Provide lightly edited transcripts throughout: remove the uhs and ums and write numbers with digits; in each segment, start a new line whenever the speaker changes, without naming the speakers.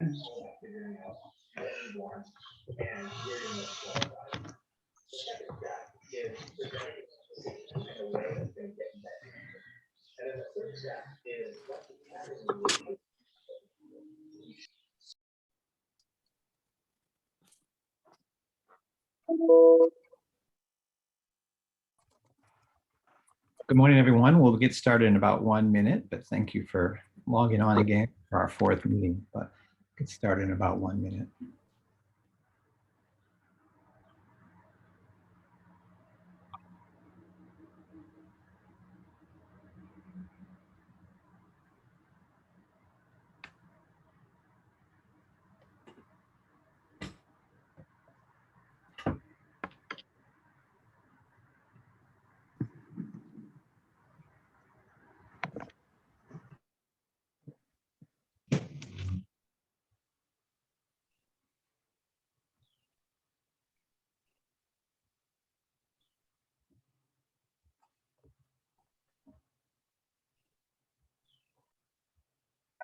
Good morning, everyone. We'll get started in about 1 minute, but thank you for logging on again for our fourth meeting, but get started in about 1 minute.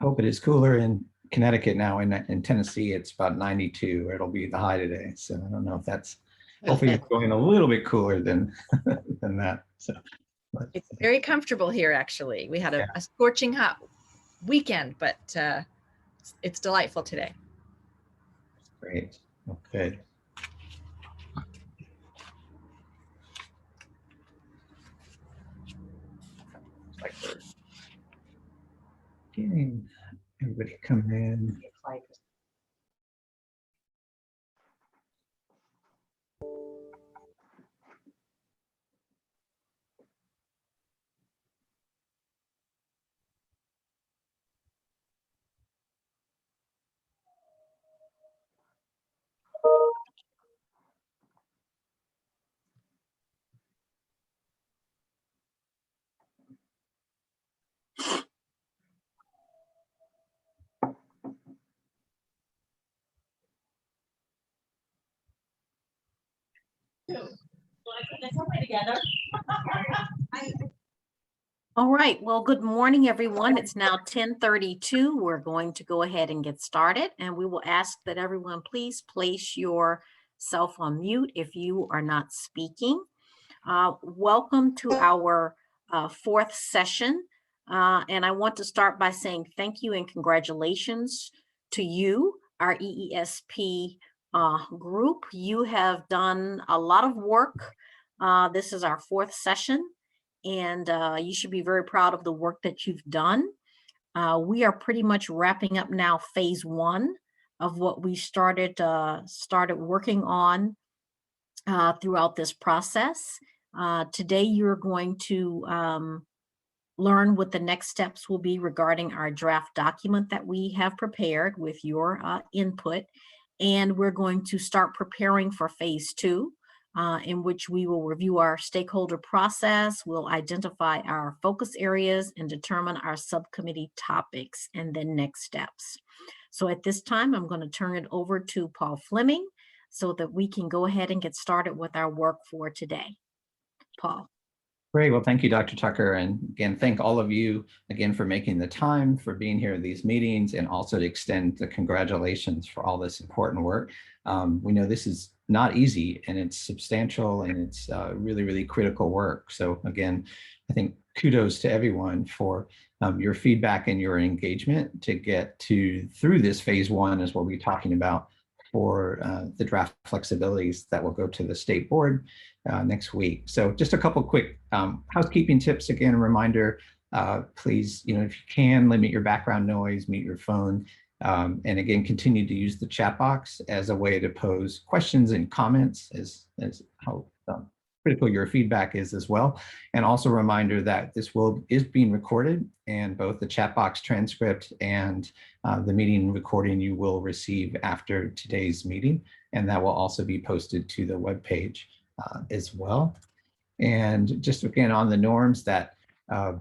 I hope it is cooler in Connecticut now. In Tennessee, it's about 92. It'll be the high today. So I don't know if that's, hopefully it's going a little bit cooler than than that. So
it's very comfortable here, actually. We had a scorching hot weekend, but it's delightful today.
Great. Okay. Looks like we're getting everybody come in.
All right, well, good morning, everyone. It's now 10:32. We're going to go ahead and get started, and we will ask that everyone please place yourself on mute if you are not speaking. Welcome to our fourth session, and I want to start by saying thank you and congratulations to you, our EESP group. You have done a lot of work. This is our fourth session, and you should be very proud of the work that you've done. We are pretty much wrapping up now phase one of what we started working on throughout this process. Today, you're going to learn what the next steps will be regarding our draft document that we have prepared with your input. And we're going to start preparing for phase two, in which we will review our stakeholder process, we'll identify our focus areas and determine our subcommittee topics and then next steps. So at this time, I'm going to turn it over to Paul Fleming so that we can go ahead and get started with our work for today. Paul.
Great. Well, thank you, Dr. Tucker. And again, thank all of you again for making the time, for being here at these meetings, and also to extend the congratulations for all this important work. We know this is not easy, and it's substantial, and it's really, really critical work. So again, I think kudos to everyone for your feedback and your engagement to get through this phase one, is what we're talking about, for the draft flexibilities that will go to the state board next week. So just a couple quick housekeeping tips. Again, a reminder, please, if you can, limit your background noise, mute your phone, and again, continue to use the chat box as a way to pose questions and comments, as how critical your feedback is as well. And also a reminder that this is being recorded, and both the chat box transcript and the meeting recording you will receive after today's meeting, and that will also be posted to the webpage as well. And just again on the norms, that a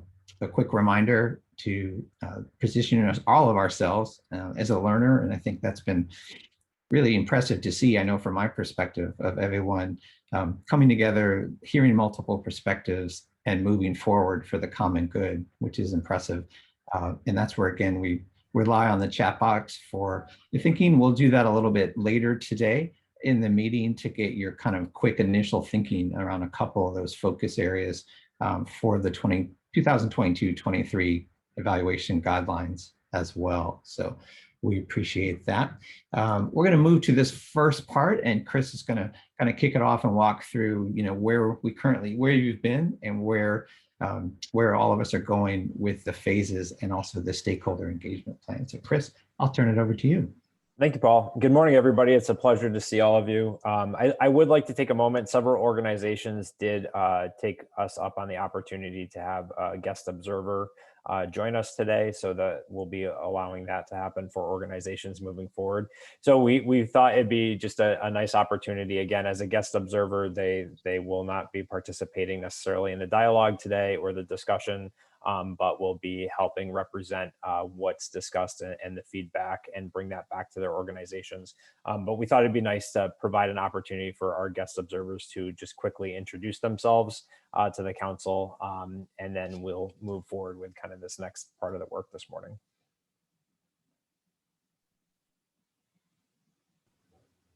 quick reminder to position all of ourselves as a learner, and I think that's been really impressive to see. I know from my perspective of everyone coming together, hearing multiple perspectives, and moving forward for the common good, which is impressive. And that's where, again, we rely on the chat box for your thinking. We'll do that a little bit later today in the meeting to get your kind of quick initial thinking around a couple of those focus areas for the 2022-23 evaluation guidelines as well. So we appreciate that. We're going to move to this first part, and Chris is going to kind of kick it off and walk through, where you've been and where all of us are going with the phases and also the stakeholder engagement plan. So Chris, I'll turn it over to you.
Thank you, Paul. Good morning, everybody. It's a pleasure to see all of you. I would like to take a moment. Several organizations did take us up on the opportunity to have a guest observer join us today, so that we'll be allowing that to happen for organizations moving forward. So we thought it'd be just a nice opportunity. Again, as a guest observer, they will not be participating necessarily in the dialogue today or the discussion, but will be helping represent what's discussed and the feedback and bring that back to their organizations. But we thought it'd be nice to provide an opportunity for our guest observers to just quickly introduce themselves to the council, and then we'll move forward with kind of this next part of the work this morning.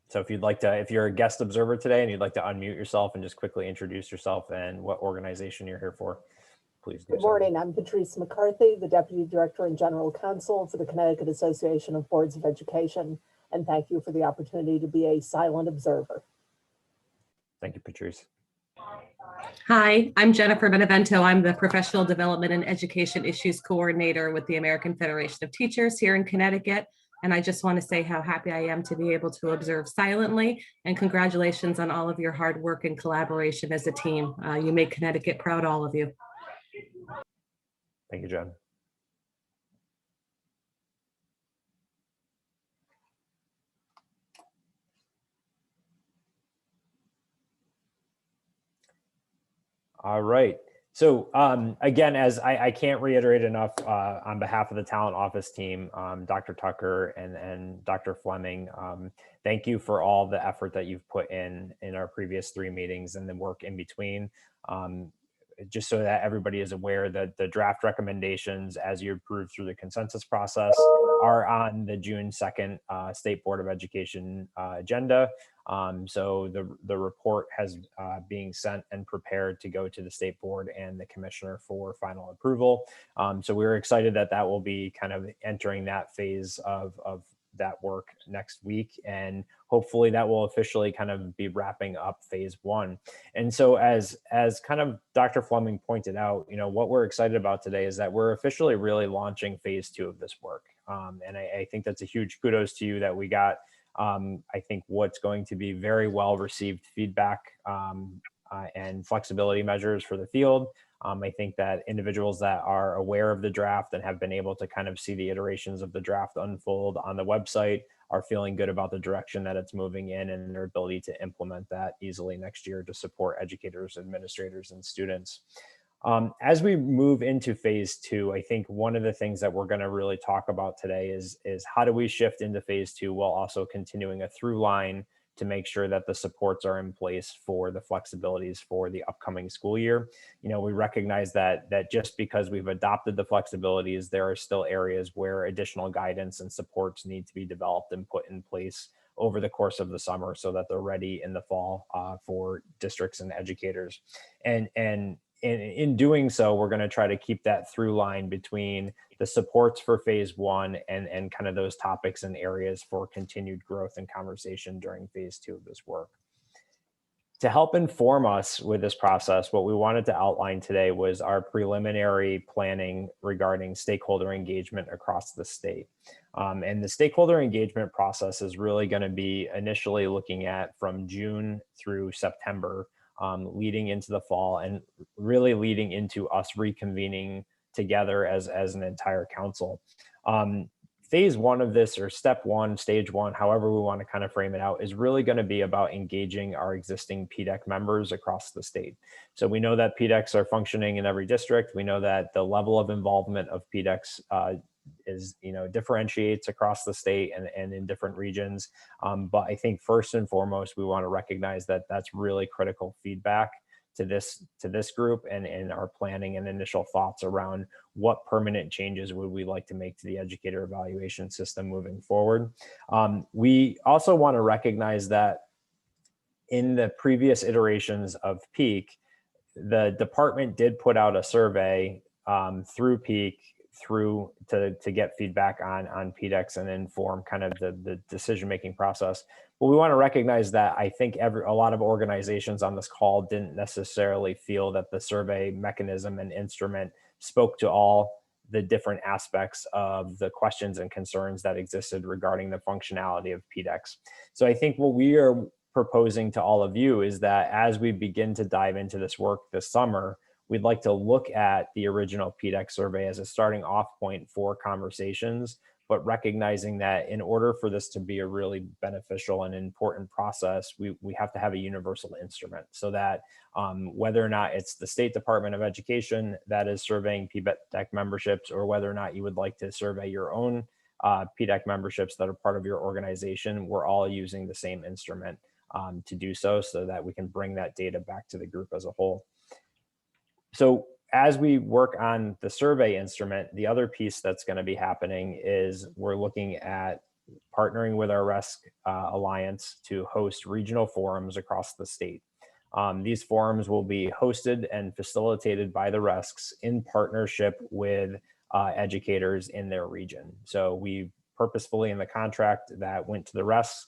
So if you're a guest observer today and you'd like to unmute yourself and just quickly introduce yourself and what organization you're here for, please do.
Good morning. I'm Patrice McCarthy, the Deputy Director and General Counsel for the Connecticut Association of Boards of Education, and thank you for the opportunity to be a silent observer.
Thank you, Patrice.
Hi, I'm Jennifer Benevento. I'm the Professional Development and Education Issues Coordinator with the American Federation of Teachers here in Connecticut. And I just want to say how happy I am to be able to observe silently, and congratulations on all of your hard work and collaboration as a team. You make Connecticut proud, all of you.
Thank you, Jen. All right. So again, as I can't reiterate enough on behalf of the Talent Office team, Dr. Tucker and Dr. Fleming, thank you for all the effort that you've put in our previous 3 meetings and the work in between. Just so that everybody is aware that the draft recommendations, as you approved through the consensus process, are on the June 2nd State Board of Education agenda. So the report has being sent and prepared to go to the State Board and the Commissioner for final approval. So we're excited that that will be kind of entering that phase of that work next week, and hopefully that will officially kind of be wrapping up phase 1. And so as kind of Dr. Fleming pointed out, what we're excited about today is that we're officially really launching phase 2 of this work. And I think that's a huge kudos to you that we got, I think, what's going to be very well received feedback and flexibility measures for the field. I think that individuals that are aware of the draft and have been able to kind of see the iterations of the draft unfold on the website are feeling good about the direction that it's moving in and their ability to implement that easily next year to support educators, administrators, and students. As we move into phase 2, I think one of the things that we're going to really talk about today is how do we shift into phase 2 while also continuing a through line to make sure that the supports are in place for the flexibilities for the upcoming school year. We recognize that just because we've adopted the flexibilities, there are still areas where additional guidance and supports need to be developed and put in place over the course of the summer so that they're ready in the fall for districts and educators. And in doing so, we're going to try to keep that through line between the supports for phase 1 and kind of those topics and areas for continued growth and conversation during phase 2 of this work. To help inform us with this process, what we wanted to outline today was our preliminary planning regarding stakeholder engagement across the state. And the stakeholder engagement process is really going to be initially looking at from June through September, leading into the fall and really leading into us reconvening together as an entire council. Phase 1 of this, or step 1, stage 1, however we want to kind of frame it out, is really going to be about engaging our existing PDEC members across the state. So we know that PDECs are functioning in every district. We know that the level of involvement of PDECs differentiates across the state and in different regions. But I think first and foremost, we want to recognize that that's really critical feedback to this group and our planning and initial thoughts around what permanent changes would we like to make to the educator evaluation system moving forward. We also want to recognize that in the previous iterations of PEAK, the department did put out a survey through PEAK to get feedback on PDEX and inform kind of the decision-making process. But we want to recognize that I think a lot of organizations on this call didn't necessarily feel that the survey mechanism and instrument spoke to all the different aspects of the questions and concerns that existed regarding the functionality of PDEX. So I think what we are proposing to all of you is that as we begin to dive into this work this summer, we'd like to look at the original PDEX survey as a starting off point for conversations, but recognizing that in order for this to be a really beneficial and important process, we have to have a universal instrument so that whether or not it's the State Department of Education that is surveying PDEC memberships, or whether or not you would like to survey your own PDEC memberships that are part of your organization, we're all using the same instrument to do so that we can bring that data back to the group as a whole. So as we work on the survey instrument, the other piece that's going to be happening is we're looking at partnering with our RESC Alliance to host regional forums across the state. These forums will be hosted and facilitated by the RESCs in partnership with educators in their region. So we purposefully in the contract that went to the RESCs,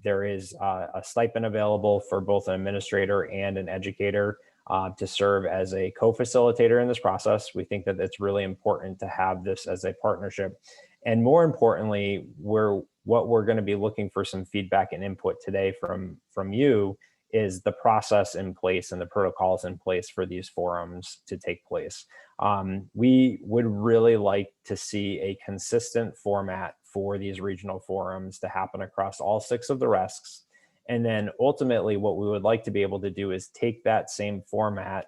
there is a stipend available for both an administrator and an educator to serve as a co-facilitator in this process. We think that it's really important to have this as a partnership. And more importantly, what we're going to be looking for some feedback and input today from you is the process in place and the protocols in place for these forums to take place. We would really like to see a consistent format for these regional forums to happen across all 6 of the RESCs. And then ultimately what we would like to be able to do is take that same format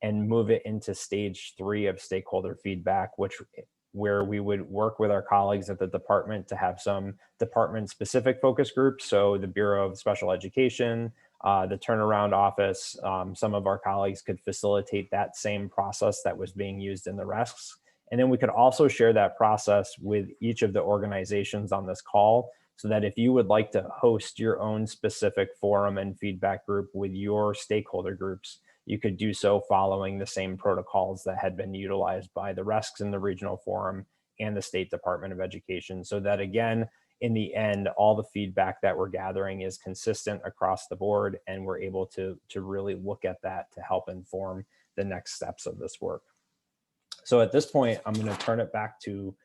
and move it into stage 3 of stakeholder feedback, where we would work with our colleagues at the department to have some department specific focus groups. So the Bureau of Special Education, the turnaround office, some of our colleagues could facilitate that same process that was being used in the RESCs. And then we could also share that process with each of the organizations on this call, so that if you would like to host your own specific forum and feedback group with your stakeholder groups, you could do so following the same protocols that had been utilized by the RESCs in the regional forum and the State Department of Education. So that again, in the end, all the feedback that we're gathering is consistent across the board, and we're able to really look at that to help inform the next steps of this work. So at this point, I'm going to turn it back to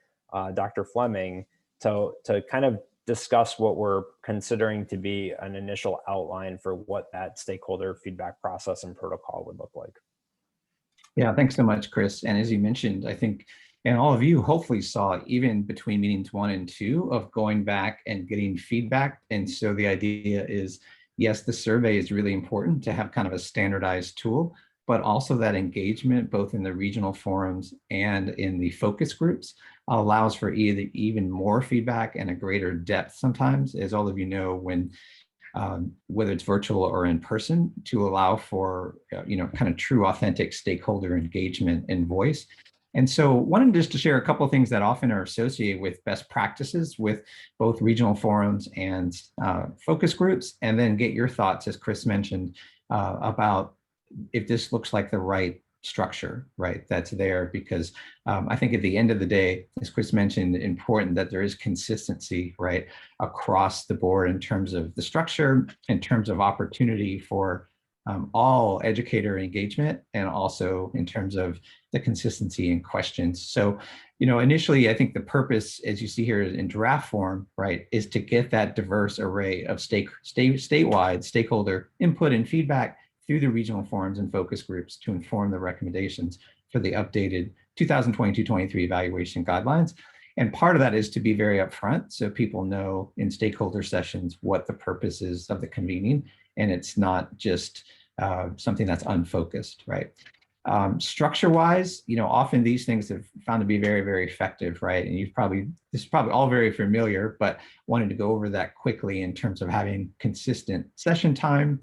Dr. Fleming to kind of discuss what we're considering to be an initial outline for what that stakeholder feedback process and protocol would look like.
Yeah, thanks so much, Chris. And as you mentioned, I think, and all of you hopefully saw even between meetings 1 and 2 of going back and getting feedback. And so the idea is, yes, the survey is really important to have kind of a standardized tool, but also that engagement both in the regional forums and in the focus groups allows for even more feedback and a greater depth sometimes, as all of you know, when whether it's virtual or in person, to allow for kind of true authentic stakeholder engagement and voice. And so wanted just to share a couple of things that often are associated with best practices with both regional forums and focus groups, and then get your thoughts, as Chris mentioned, about if this looks like the right structure, right, that's there, because I think at the end of the day, as Chris mentioned, important that there is consistency, right, across the board in terms of the structure, in terms of opportunity for all educator engagement, and also in terms of the consistency in questions. So, initially, I think the purpose, as you see here in draft form, right, is to get that diverse array of statewide stakeholder input and feedback through the regional forums and focus groups to inform the recommendations for the updated 2022-23 evaluation guidelines. And part of that is to be very upfront, so people know in stakeholder sessions what the purpose is of the convening, and it's not just something that's unfocused, right? Structure-wise, often these things have found to be very, very effective, right? And this is probably all very familiar, but wanted to go over that quickly in terms of having consistent session time,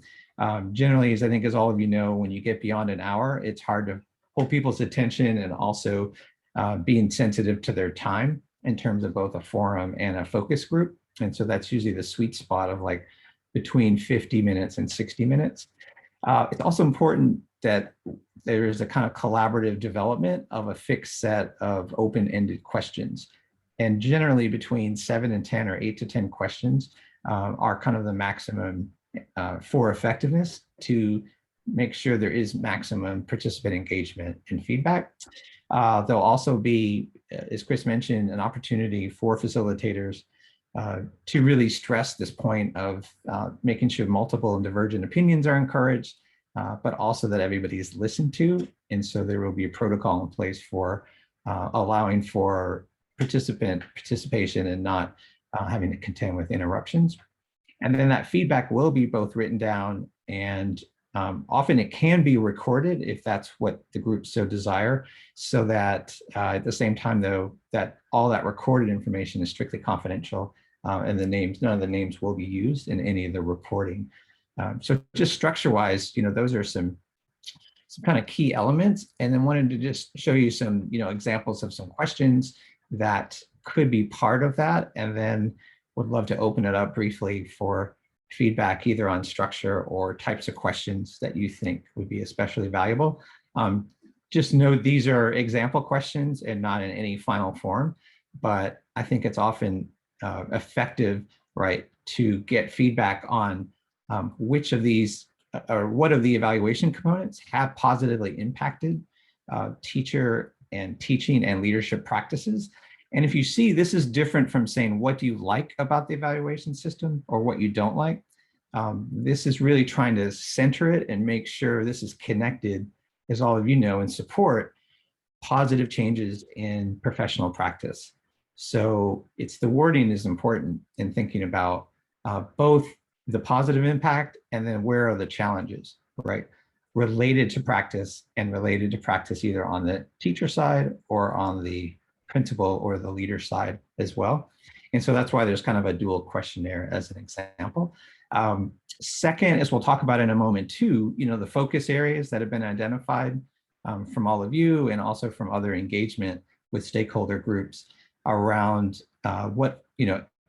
Generally, as I think as all of you know, when you get beyond an hour, it's hard to hold people's attention and also being sensitive to their time in terms of both a forum and a focus group. And so that's usually the sweet spot of like between 50 minutes and 60 minutes. It's also important that there is a kind of collaborative development of a fixed set of open-ended questions. And generally between 7 and 10 or 8 to 10 questions are kind of the maximum for effectiveness to make sure there is maximum participant engagement and feedback. There'll also be, as Chris mentioned, an opportunity for facilitators to really stress this point of making sure multiple and divergent opinions are encouraged, but also that everybody is listened to. And so there will be a protocol in place for allowing for participant participation and not having to contend with interruptions. And then that feedback will be both written down and often it can be recorded if that's what the group so desire, so that at the same time though, that all that recorded information is strictly confidential and none of the names will be used in any of the reporting. So just structure-wise, those are some kind of key elements, and then wanted to just show you some, examples of some questions that could be part of that, and then would love to open it up briefly for feedback either on structure or types of questions that you think would be especially valuable. Just note these are example questions and not in any final form, but I think it's often effective, right, to get feedback on which of these or what of the evaluation components have positively impacted teacher and teaching and leadership practices. And if you see, this is different from saying, what do you like about the evaluation system or what you don't like? This is really trying to center it and make sure this is connected, as all of you know, and support positive changes in professional practice. So it's the wording is important in thinking about both the positive impact and then where are the challenges, right? Related to practice and related to practice either on the teacher side or on the principal or the leader side as well. And so that's why there's kind of a dual questionnaire as an example. Second, as we'll talk about in a moment too, the focus areas that have been identified from all of you and also from other engagement with stakeholder groups around what,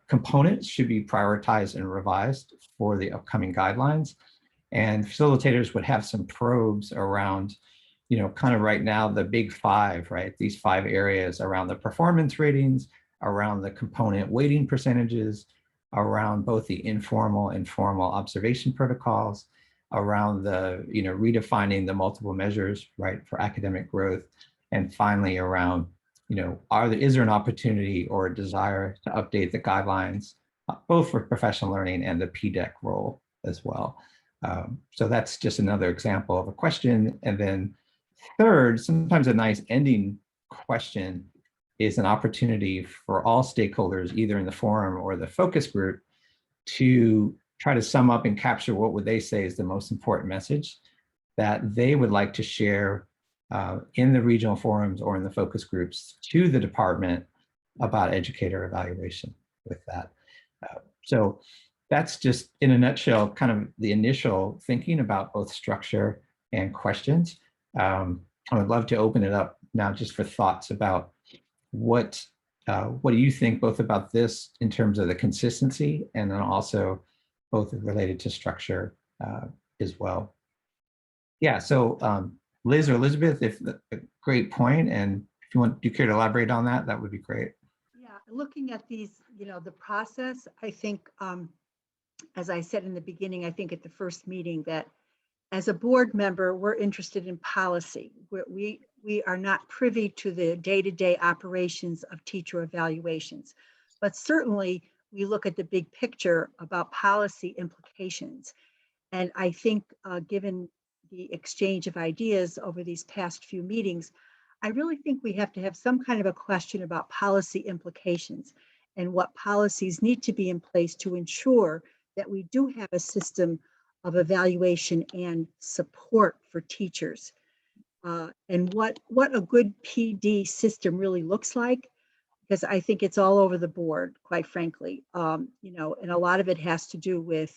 components should be prioritized and revised for the upcoming guidelines. And facilitators would have some probes around, kind of right now, the big five, right? These 5 areas around the performance ratings, around the component weighting percentages, around both the informal and formal observation protocols, around the, redefining the multiple measures, right, for academic growth. And finally, around, is there an opportunity or a desire to update the guidelines, both for professional learning and the PDEC role as well. So that's just another example of a question. And then third, sometimes a nice ending question is an opportunity for all stakeholders, either in the forum or the focus group, to try to sum up and capture what would they say is the most important message that they would like to share in the regional forums or in the focus groups to the department about educator evaluation with that. So that's just in a nutshell, kind of the initial thinking about both structure and questions. I would love to open it up now just for thoughts about what do you think both about this in terms of the consistency and then also both related to structure as well. Yeah, so Liz or Elizabeth, if a great point, and if you care to elaborate on that, that would be great.
Yeah, looking at these, the process, I think, as I said in the beginning, I think at the first meeting that as a board member, we're interested in policy. We are not privy to the day-to-day operations of teacher evaluations, but certainly we look at the big picture about policy implications. And I think given the exchange of ideas over these past few meetings, I really think we have to have some kind of a question about policy implications and what policies need to be in place to ensure that we do have a system of evaluation and support for teachers. And what a good PD system really looks like, because I think it's all over the board, quite frankly, and a lot of it has to do with,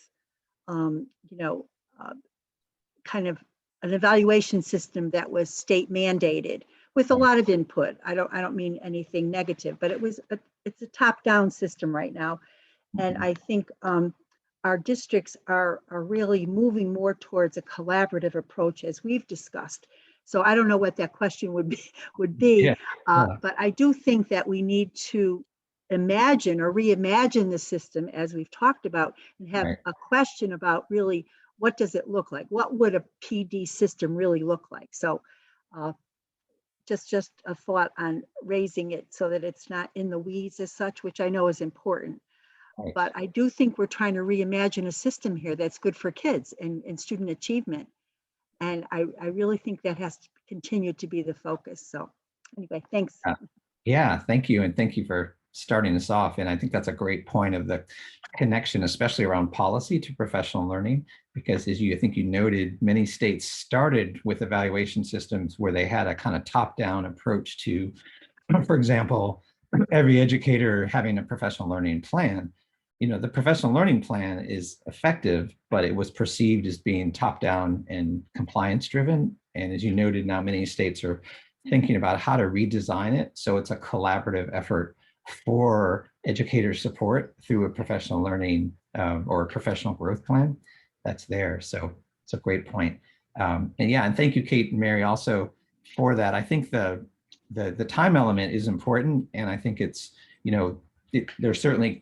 kind of an evaluation system that was state mandated with a lot of input. I don't mean anything negative, but it's a top-down system right now. And I think our districts are really moving more towards a collaborative approach, as we've discussed. So I don't know what that question would be,
Yeah.
but I do think that we need to imagine or reimagine the system as we've talked about, and have
Right.
a question about really what does it look like? What would a PD system really look like? So just a thought on raising it so that it's not in the weeds as such, which I know is important.
Right.
But I do think we're trying to reimagine a system here that's good for kids and student achievement. And I really think that has to continue to be the focus. So anyway, thanks.
Yeah, thank you. And thank you for starting us off. And I think that's a great point of the connection, especially around policy to professional learning, because as I think you noted, many states started with evaluation systems where they had a kind of top-down approach to, for example, every educator having a professional learning plan. The professional learning plan is effective, but it was perceived as being top-down and compliance-driven. And as you noted, now many states are thinking about how to redesign it so it's a collaborative effort for educator support through a professional learning or a professional growth plan that's there. So it's a great point. And thank you, Kate and Mary, also for that. I think the time element is important, and I think it's there certainly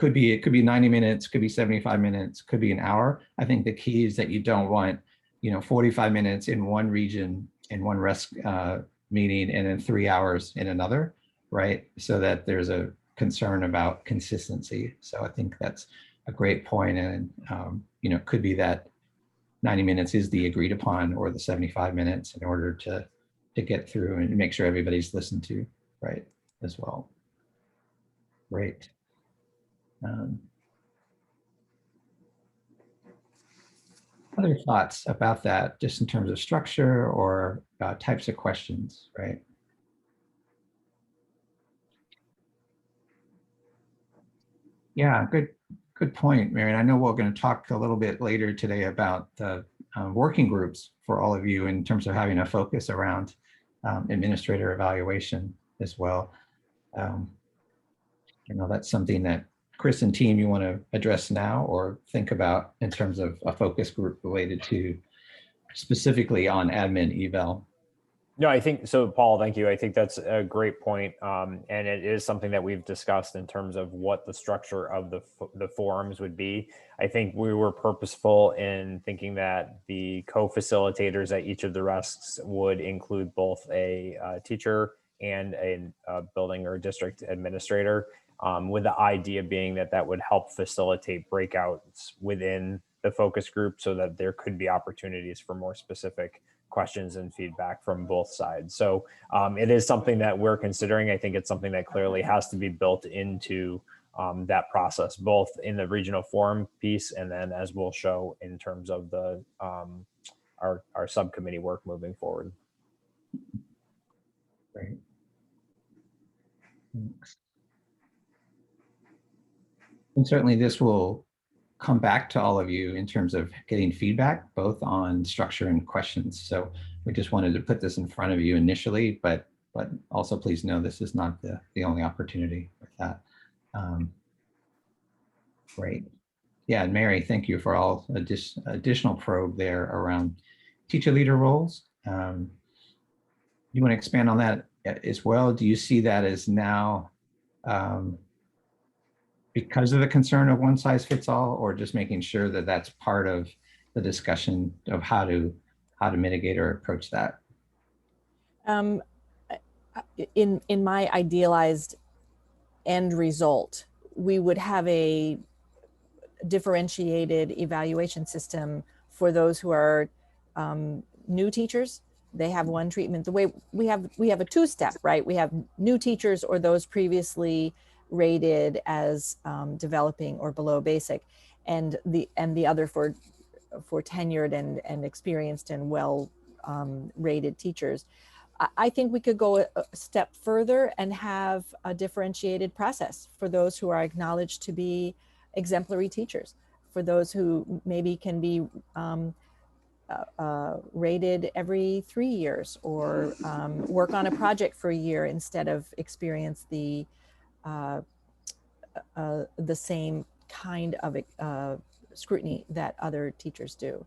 it could be 90 minutes, could be 75 minutes, could be an hour. I think the key is that you don't want 45 minutes in one region in one rest meeting and then 3 hours in another, right? So that there's a concern about consistency. So I think that's a great point. And, could be that 90 minutes is the agreed upon, or the 75 minutes, in order to get through and make sure everybody's listened to, right, as well. Great. Other thoughts about that, just in terms of structure or types of questions, right? Yeah, good point, Marion. I know we're going to talk a little bit later today about the working groups for all of you in terms of having a focus around administrator evaluation as well. That's something that Chris and team, you want to address now or think about in terms of a focus group related to specifically on admin eval.
No, I think so, Paul. Thank you. I think that's a great point, and it is something that we've discussed in terms of what the structure of the forums would be. I think we were purposeful in thinking that the co-facilitators at each of the RESCs would include both a teacher and a building or district administrator, with the idea being that would help facilitate breakouts within the focus group, so that there could be opportunities for more specific questions and feedback from both sides. So it is something that we're considering. I think it's something that clearly has to be built into that process, both in the regional forum piece, and then, as we'll show, in terms of the our subcommittee work moving forward.
Great. Thanks. And certainly this will come back to all of you in terms of getting feedback, both on structure and questions. So we just wanted to put this in front of you initially, but also please know this is not the only opportunity with that. Great. Yeah, and Mary, thank you for all additional probe there around teacher leader roles. You want to expand on that as well? Do you see that as now because of the concern of one size fits all, or just making sure that that's part of the discussion of how to mitigate or approach that?
In my idealized end result, we would have a differentiated evaluation system for those who are new teachers. They have one treatment. The way we have a two-step, right? We have new teachers or those previously rated as developing or below basic, and the other for tenured and experienced and well rated teachers. I think we could go a step further and have a differentiated process for those who are acknowledged to be exemplary teachers. for those who maybe can be rated every 3 years, or work on a project for a year instead of experience the same kind of scrutiny that other teachers do.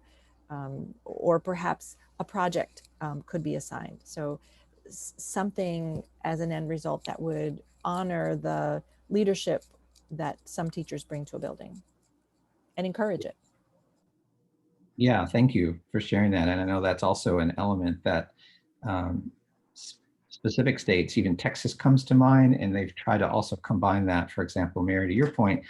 Or perhaps a project could be assigned. So something as an end result that would honor the leadership that some teachers bring to a building and encourage it.
Yeah, thank you for sharing that. And I know that's also an element that specific states, even Texas comes to mind, and they've tried to also combine that, for example, Mary, to your point,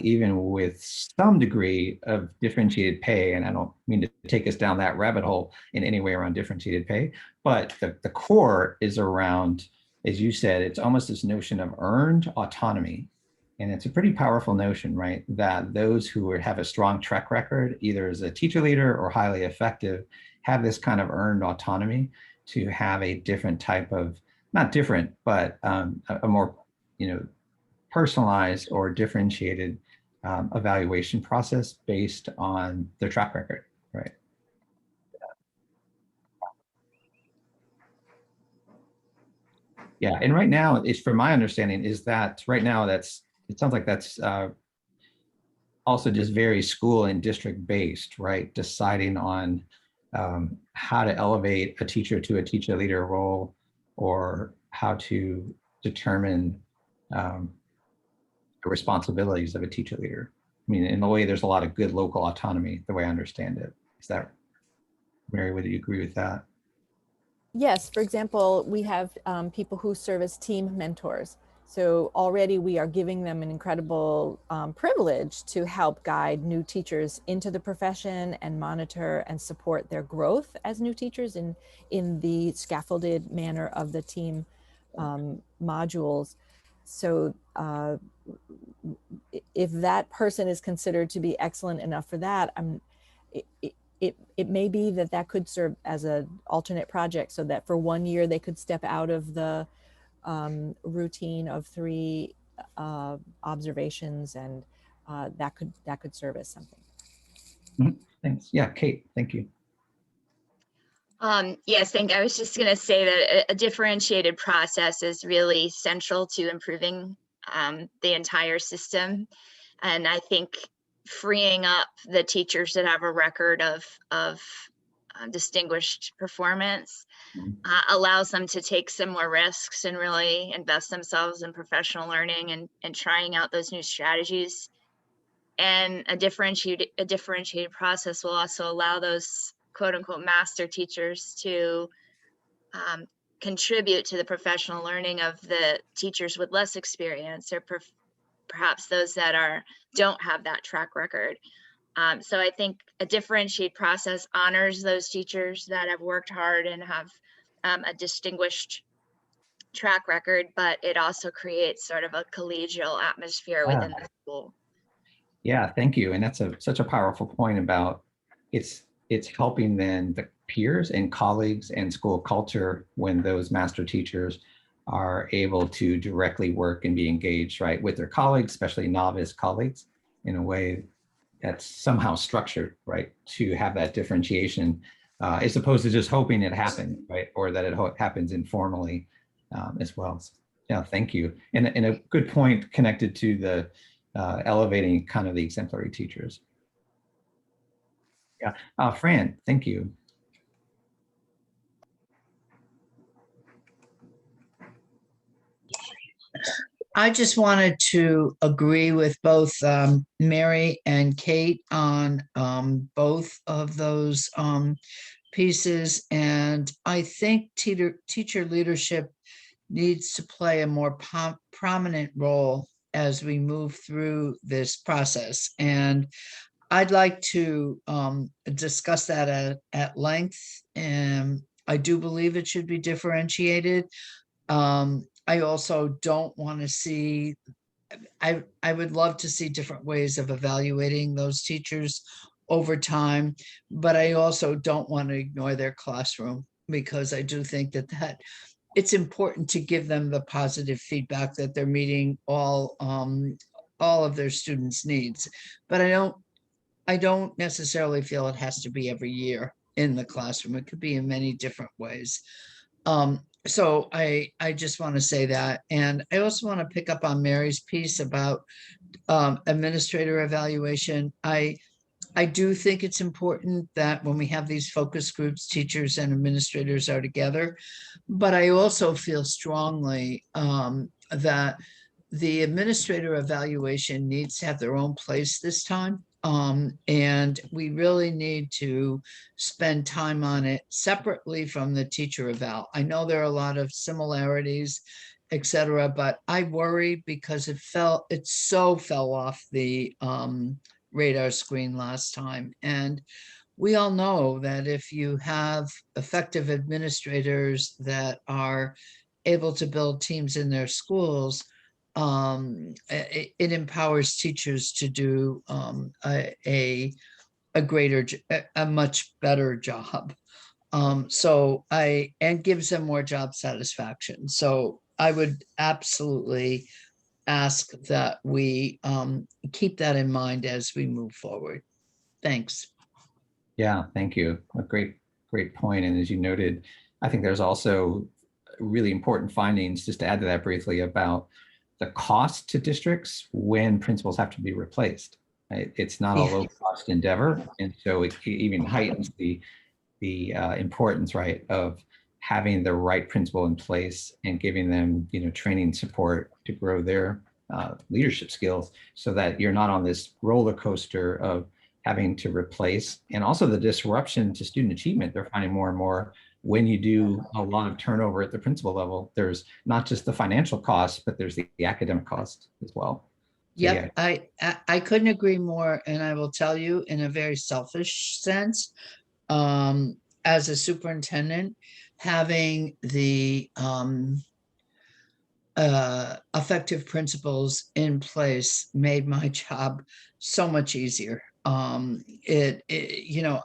even with some degree of differentiated pay. And I don't mean to take us down that rabbit hole in any way around differentiated pay, but the core is around, as you said, it's almost this notion of earned autonomy. And it's a pretty powerful notion, right? That those who have a strong track record, either as a teacher leader or highly effective, have this kind of earned autonomy to have a different type of, not different, but a more, personalized or differentiated evaluation process based on their track record, right? Yeah, and right now, it's from my understanding is that right now it sounds like that's also just very school and district based, right? Deciding on how to elevate a teacher to a teacher leader role, or how to determine the responsibilities of a teacher leader. I mean, in a way, there's a lot of good local autonomy, the way I understand it. Is that, Mary, would you agree with that?
Yes, for example, we have people who serve as team mentors. So already we are giving them an incredible privilege to help guide new teachers into the profession and monitor and support their growth as new teachers in the scaffolded manner of the team modules. So if that person is considered to be excellent enough for that, it may be that could serve as an alternate project, so that for 1 year they could step out of the routine of 3 observations, and that could serve as something.
Mm-hmm. Thanks. Yeah, Kate, thank you.
Yes, I was just going to say that a differentiated process is really central to improving the entire system. And I think freeing up the teachers that have a record of distinguished performance allows them to take similar risks and really invest themselves in professional learning and trying out those new strategies. And a differentiated process will also allow those quote unquote master teachers to contribute to the professional learning of the teachers with less experience, or perhaps those that don't have that track record. So I think a differentiated process honors those teachers that have worked hard and have a distinguished track record, but it also creates sort of a collegial atmosphere within the school.
Yeah, thank you. And that's such a powerful point about it's helping then the peers and colleagues and school culture when those master teachers are able to directly work and be engaged, right, with their colleagues, especially novice colleagues, in a way that's somehow structured, right, to have that differentiation, as opposed to just hoping it happens, right, or that it happens informally as well. So, yeah, thank you. And a good point connected to the elevating kind of the exemplary teachers. Yeah, Fran, thank you.
I just wanted to agree with both Mary and Kate on both of those pieces. And I think teacher leadership needs to play a more prominent role as we move through this process. And I'd like to discuss that at length. And I do believe it should be differentiated. I also don't want to see, I would love to see different ways of evaluating those teachers over time, but I also don't want to ignore their classroom, because I do think that it's important to give them the positive feedback that they're meeting all of their students' needs. But I don't I don't necessarily feel it has to be every year in the classroom. It could be in many different ways. So I just want to say that. And I also want to pick up on Mary's piece about administrator evaluation. I do think it's important that when we have these focus groups, teachers and administrators are together. But I also feel strongly that the administrator evaluation needs to have their own place this time. And we really need to spend time on it separately from the teacher eval. I know there are a lot of similarities, etc., but I worry because it so fell off the radar screen last time. And we all know that if you have effective administrators that are able to build teams in their schools, it empowers teachers to do a much better job. And gives them more job satisfaction. So I would absolutely ask that we keep that in mind as we move forward. Thanks.
Yeah, thank you. A great point. And as you noted, I think there's also really important findings, just to add to that briefly, about the cost to districts when principals have to be replaced. Right? It's not a low cost endeavor. And so it even heightens the importance, right, of having the right principal in place and giving them, training support to grow their leadership skills, so that you're not on this roller coaster of having to replace, and also the disruption to student achievement. They're finding more and more when you do a lot of turnover at the principal level, there's not just the financial cost, but there's the academic cost as well.
Yep, yeah. I couldn't agree more. And I will tell you, in a very selfish sense, as a superintendent, having the effective principals in place made my job so much easier. I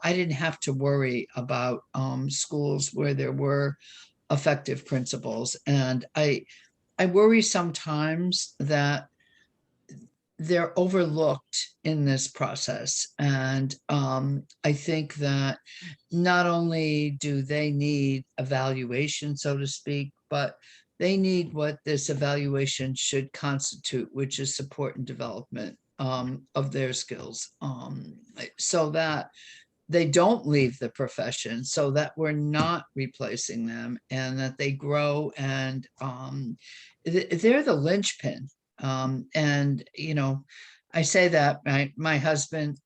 didn't have to worry about schools where there were effective principals. And I worry sometimes that they're overlooked in this process. And I think that not only do they need evaluation, so to speak, but they need what this evaluation should constitute, which is support and development of their skills, so that they don't leave the profession, so that we're not replacing them, and that they grow, and they're the linchpin. And I say that my husband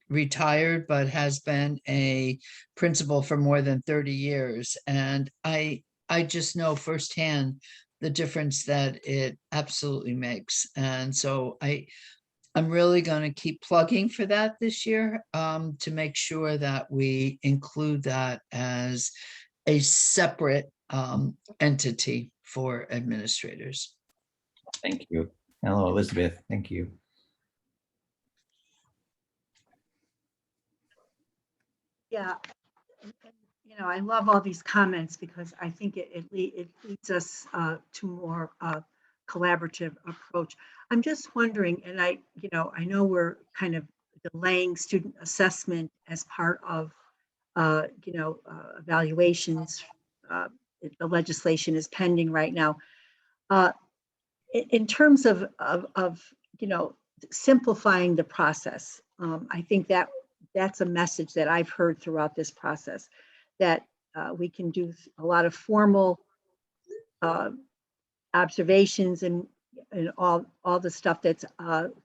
retired, but has been a principal for more than 30 years. And I just know firsthand the difference that it absolutely makes. And so I'm really going to keep plugging for that this year, to make sure that we include that as a separate entity for administrators.
Thank you. Hello, Elizabeth. Thank you.
Yeah, I love all these comments, because I think it leads us to more collaborative approach. I'm just wondering, and I know we're kind of delaying student assessment as part of evaluations. The legislation is pending right now. In terms of simplifying the process, I think that's a message that I've heard throughout this process, that we can do a lot of formal observations and all the stuff that's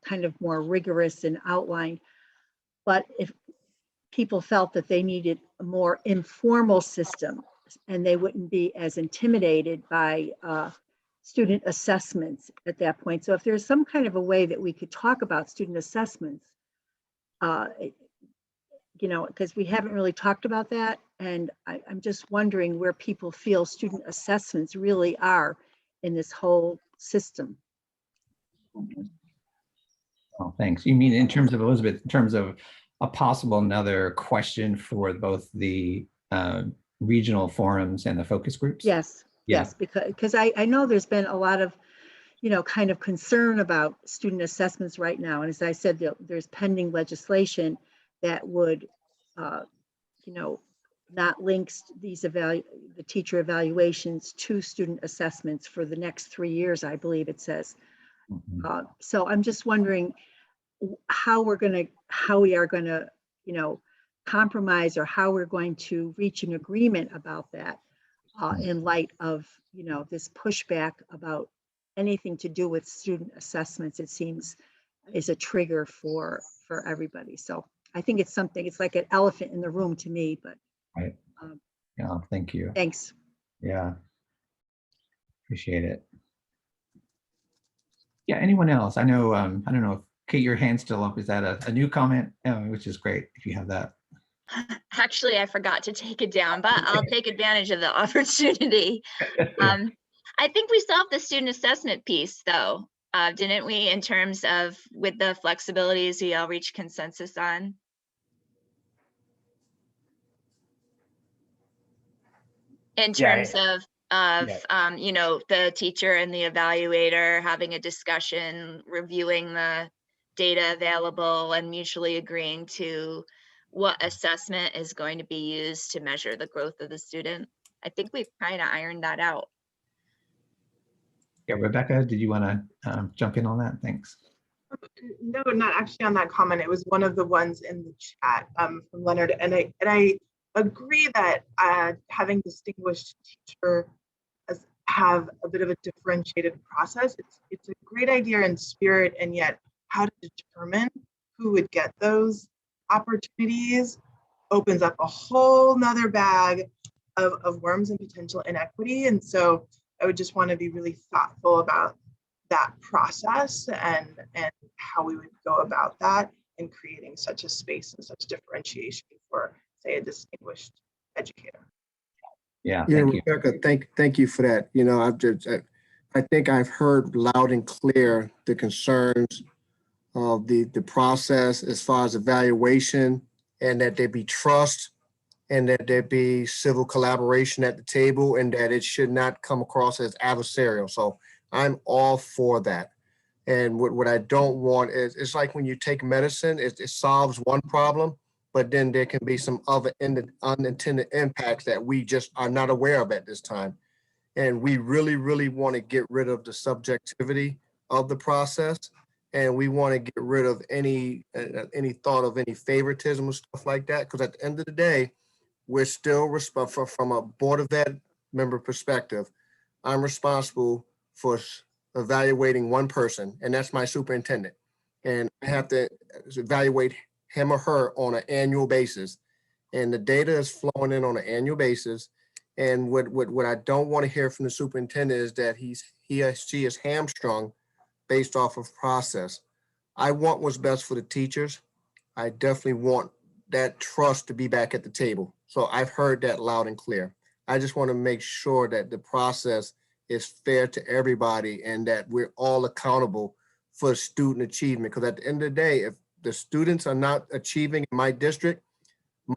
kind of more rigorous and outlined. But if people felt that they needed a more informal system, and they wouldn't be as intimidated by student assessments at that point. So if there's some kind of a way that we could talk about student assessments, because we haven't really talked about that. And I'm just wondering where people feel student assessments really are in this whole system.
Oh, thanks. You mean in terms of, Elizabeth, in terms of a possible another question for both the regional forums and the focus groups?
Yes, yes, because I know there's been a lot of, kind of concern about student assessments right now. And as I said, there's pending legislation that would, not links these the teacher evaluations to student assessments for the next 3 years, I believe it says. So I'm just wondering how we are going to, compromise, or how we're going to reach an agreement about that in light of, this pushback about anything to do with student assessments. It seems is a trigger for everybody. So I think it's like an elephant in the room to me, but.
Right. Yeah, thank you.
Thanks.
Yeah. Appreciate it. Yeah, anyone else? I know, I don't know if Kate, your hand's still up. Is that a new comment? Which is great if you have that.
Actually, I forgot to take it down, but I'll take advantage of the opportunity. I think we solved the student assessment piece though, didn't we, in terms of with the flexibilities we all reached consensus on? In terms of the teacher and the evaluator having a discussion, reviewing the data available and mutually agreeing to what assessment is going to be used to measure the growth of the student. I think we've kind of ironed that out.
Yeah, Rebecca, did you want to jump in on that? Thanks.
No, not actually on that comment. It was one of the ones in the chat from Leonard, and I agree that having distinguished teacher have a bit of a differentiated process. It's a great idea in spirit, and yet how to determine who would get those opportunities opens up a whole nother bag of worms and potential inequity. And so I would just want to be really thoughtful about that process and how we would go about that in creating such a space and such differentiation for, say, a distinguished educator.
Yeah,
Yeah,
thank you.
Rebecca, thank you for that. I think I've heard loud and clear the concerns of the process as far as evaluation, and that there be trust, and that there be civil collaboration at the table, and that it should not come across as adversarial. So I'm all for that. And what I don't want is, it's like when you take medicine, it solves one problem, but then there can be some other unintended impacts that we just are not aware of at this time. And we really, really want to get rid of the subjectivity of the process. And we want to get rid of any thought of any favoritism or stuff like that. Because at the end of the day, we're still responsible from a Board of Ed member perspective. I'm responsible for evaluating one person, and that's my superintendent. And I have to evaluate him or her on an annual basis. And the data is flowing in on an annual basis. And what I don't want to hear from the superintendent is that he or she is hamstrung based off of process. I want what's best for the teachers. I definitely want that trust to be back at the table. So I've heard that loud and clear. I just want to make sure that the process is fair to everybody and that we're all accountable for student achievement. Because at the end of the day, if the students are not achieving in my district,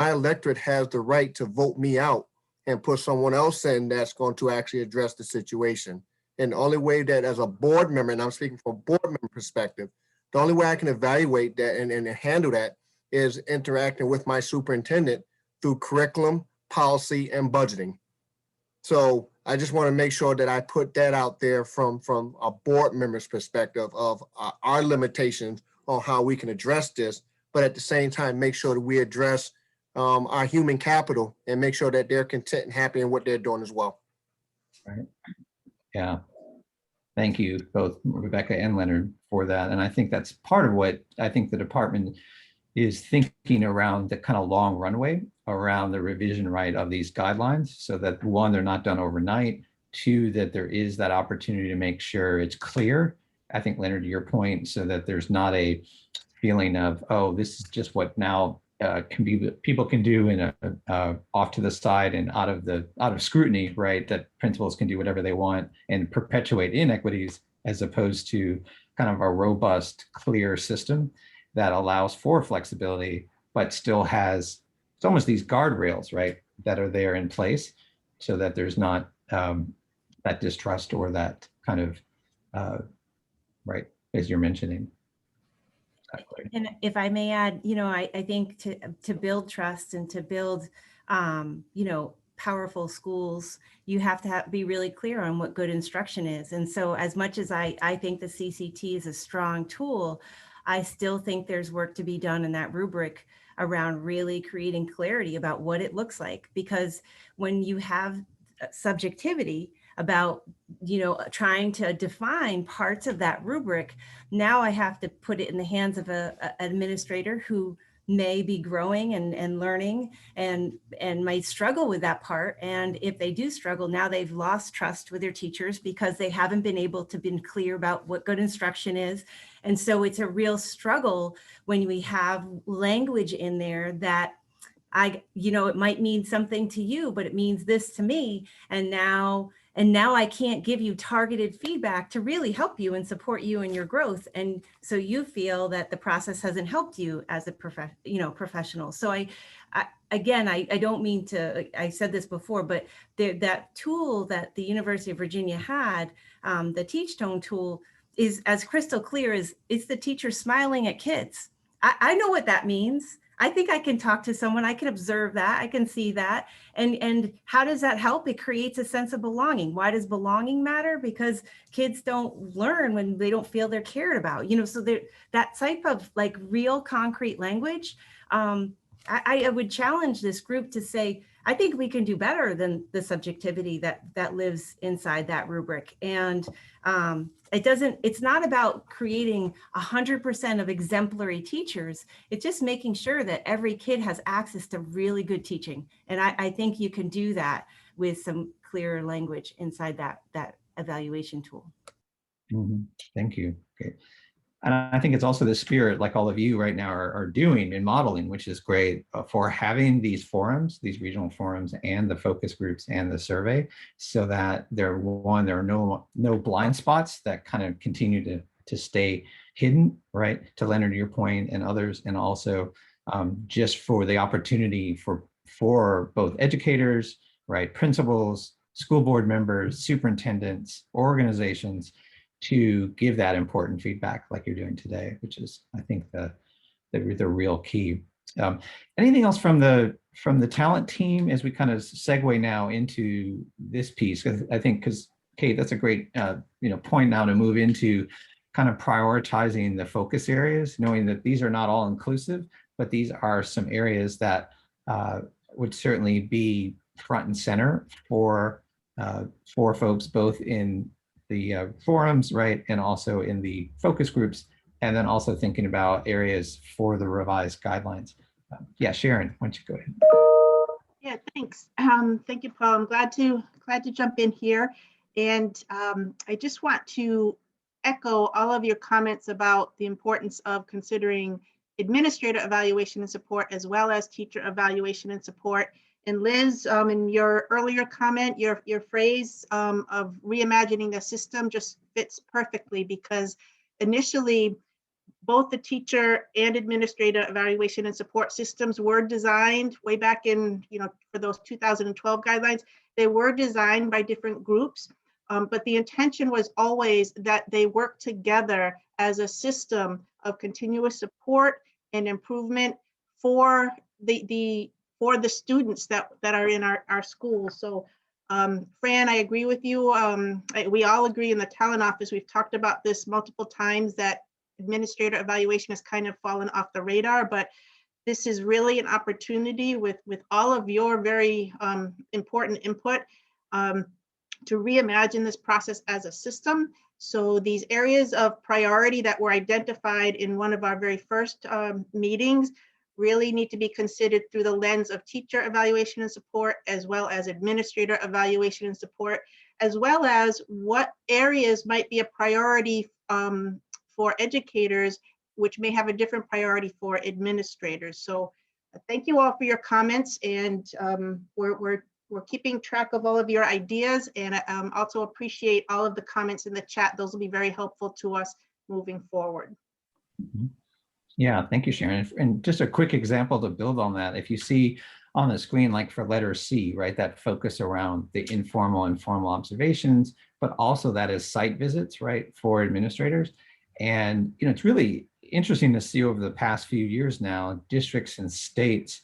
my electorate has the right to vote me out and put someone else in that's going to actually address the situation. And the only way that as a board member, and I'm speaking from a board member perspective, the only way I can evaluate that and handle that is interacting with my superintendent through curriculum, policy, and budgeting. So I just want to make sure that I put that out there from a board member's perspective of our limitations on how we can address this, but at the same time, make sure that we address our human capital and make sure that they're content and happy in what they're doing as well.
Right. Yeah. Thank you both, Rebecca and Leonard, for that. And I think that's part of what I think the department is thinking around the kind of long runway around the revision, right, of these guidelines, so that one, they're not done overnight. Two, that there is that opportunity to make sure it's clear. I think, Leonard, to your point, so that there's not a feeling of, oh, this is just what now can be, people can do in a off to the side and out of scrutiny, right? That principals can do whatever they want and perpetuate inequities, as opposed to kind of a robust, clear system that allows for flexibility, but still has, it's almost these guardrails, right, that are there in place so that there's not that distrust or that kind of right, as you're mentioning. Exactly.
And if I may add, you know, I think to build trust and to build, you know, powerful schools, you have to be really clear on what good instruction is. And so as much as I think the CCT is a strong tool, I still think there's work to be done in that rubric around really creating clarity about what it looks like. Because when you have subjectivity about, you know, trying to define parts of that rubric, now I have to put it in the hands of an administrator who may be growing and learning and might struggle with that part. And if they do struggle, now they've lost trust with their teachers because they haven't been able to be clear about what good instruction is. And so it's a real struggle when we have language in there that you know, it might mean something to you, but it means this to me. And now I can't give you targeted feedback to really help you and support you in your growth. And so you feel that the process hasn't helped you as a professional. So I don't mean to, I said this before, but that tool that the University of Virginia had, the TeachTone tool, is as crystal clear as it's the teacher smiling at kids. I know what that means. I think I can talk to someone, I can observe that, I can see that. And how does that help? It creates a sense of belonging. Why does belonging matter? Because kids don't learn when they don't feel they're cared about, you know, so that type of like real concrete language. I would challenge this group to say, I think we can do better than the subjectivity that lives inside that rubric. And it's not about creating 100% of exemplary teachers. It's just making sure that every kid has access to really good teaching. And I think you can do that with some clearer language inside that evaluation tool.
Mm-hmm. Thank you. Okay. And I think it's also the spirit, like all of you right now are doing and modeling, which is great, for having these forums, these regional forums and the focus groups and the survey, so that there are no blind spots that kind of continue to stay hidden, right? To Leonard, your point, and others, and also just for the opportunity for both educators, right, principals, school board members, superintendents, organizations, to give that important feedback like you're doing today, which is, I think, the real key. Anything else from the talent team as we kind of segue now into this piece? I think, because Kate, that's a great point now to move into kind of prioritizing the focus areas, knowing that these are not all inclusive, but these are some areas that would certainly be front and center for folks, both in the forums, right, and also in the focus groups, and then also thinking about areas for the revised guidelines. Yeah, Sharon, why don't you go ahead?
Yeah, thanks. Thank you, Paul. I'm glad to jump in here, and I just want to echo all of your comments about the importance of considering administrator evaluation and support, as well as teacher evaluation and support. And Liz, in your earlier comment, your phrase of reimagining the system just fits perfectly, because initially both the teacher and administrator evaluation and support systems were designed way back in, for those 2012 guidelines. They were designed by different groups, but the intention was always that they work together as a system of continuous support and improvement for the students that are in our schools. So Fran, I agree with you. We all agree in the talent office, we've talked about this multiple times, that administrator evaluation has kind of fallen off the radar, but this is really an opportunity with all of your very important input to reimagine this process as a system. So these areas of priority that were identified in one of our very first meetings really need to be considered through the lens of teacher evaluation and support, as well as administrator evaluation and support, as well as what areas might be a priority for educators, which may have a different priority for administrators. So thank you all for your comments, and we're keeping track of all of your ideas, and also appreciate all of the comments in the chat. Those will be very helpful to us moving forward.
Mm-hmm. Yeah, thank you, Sharon. And just a quick example to build on that. If you see on the screen, like for letter C, right? That focus around the informal and formal observations, but also that is site visits, right, for administrators. And, you know, it's really interesting to see over the past few years now, districts and states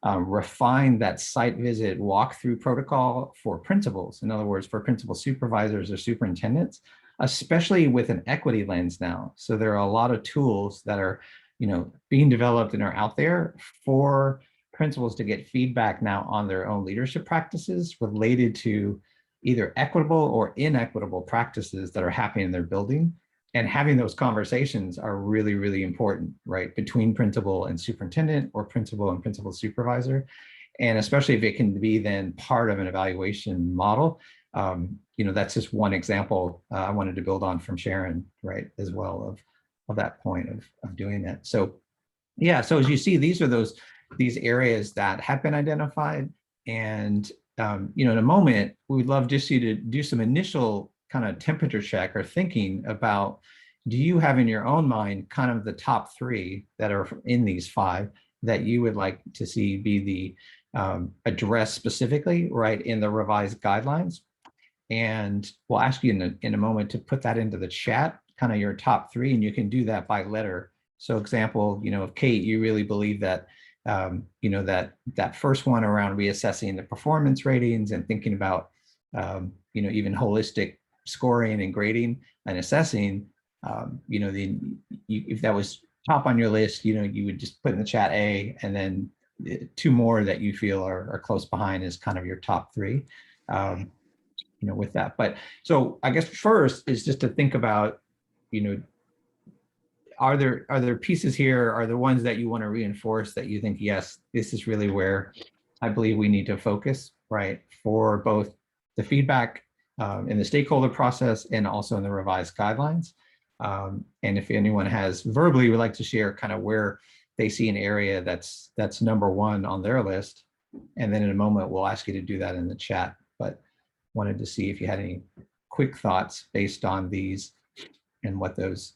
refine that site visit walkthrough protocol for principals. In other words, for principal supervisors or superintendents, especially with an equity lens now. So there are a lot of tools that are, you know, being developed and are out there for principals to get feedback now on their own leadership practices related to either equitable or inequitable practices that are happening in their building. And having those conversations are really, really important, right? Between principal and superintendent, or principal and principal supervisor. And especially if it can be then part of an evaluation model. You know, that's just one example I wanted to build on from Sharon, right, as well of that point of doing that. So yeah, so as you see, these are these areas that have been identified. And you know, in a moment, we'd love just you to do some initial kind of temperature check or thinking about, do you have in your own mind kind of the top 3 that are in these 5 that you would like to see be the addressed specifically, right, in the revised guidelines? And we'll ask you in a moment to put that into the chat, kind of your top 3, and you can do that by letter. So example, you know, if Kate, you really believe that, you know, that first one around reassessing the performance ratings and thinking about, you know, even holistic scoring and grading and assessing, you know, if that was top on your list, you know, you would just put in the chat A, and then 2 more that you feel are close behind is kind of your top 3, you know, with that. But so I guess first is just to think about, you know, are there pieces here, are the ones that you want to reinforce that you think, yes, this is really where I believe we need to focus, right, for both the feedback in the stakeholder process and also in the revised guidelines. And if anyone has verbally would like to share kind of where they see an area that's number 1 on their list. And then in a moment, we'll ask you to do that in the chat, but wanted to see if you had any quick thoughts based on these and what those,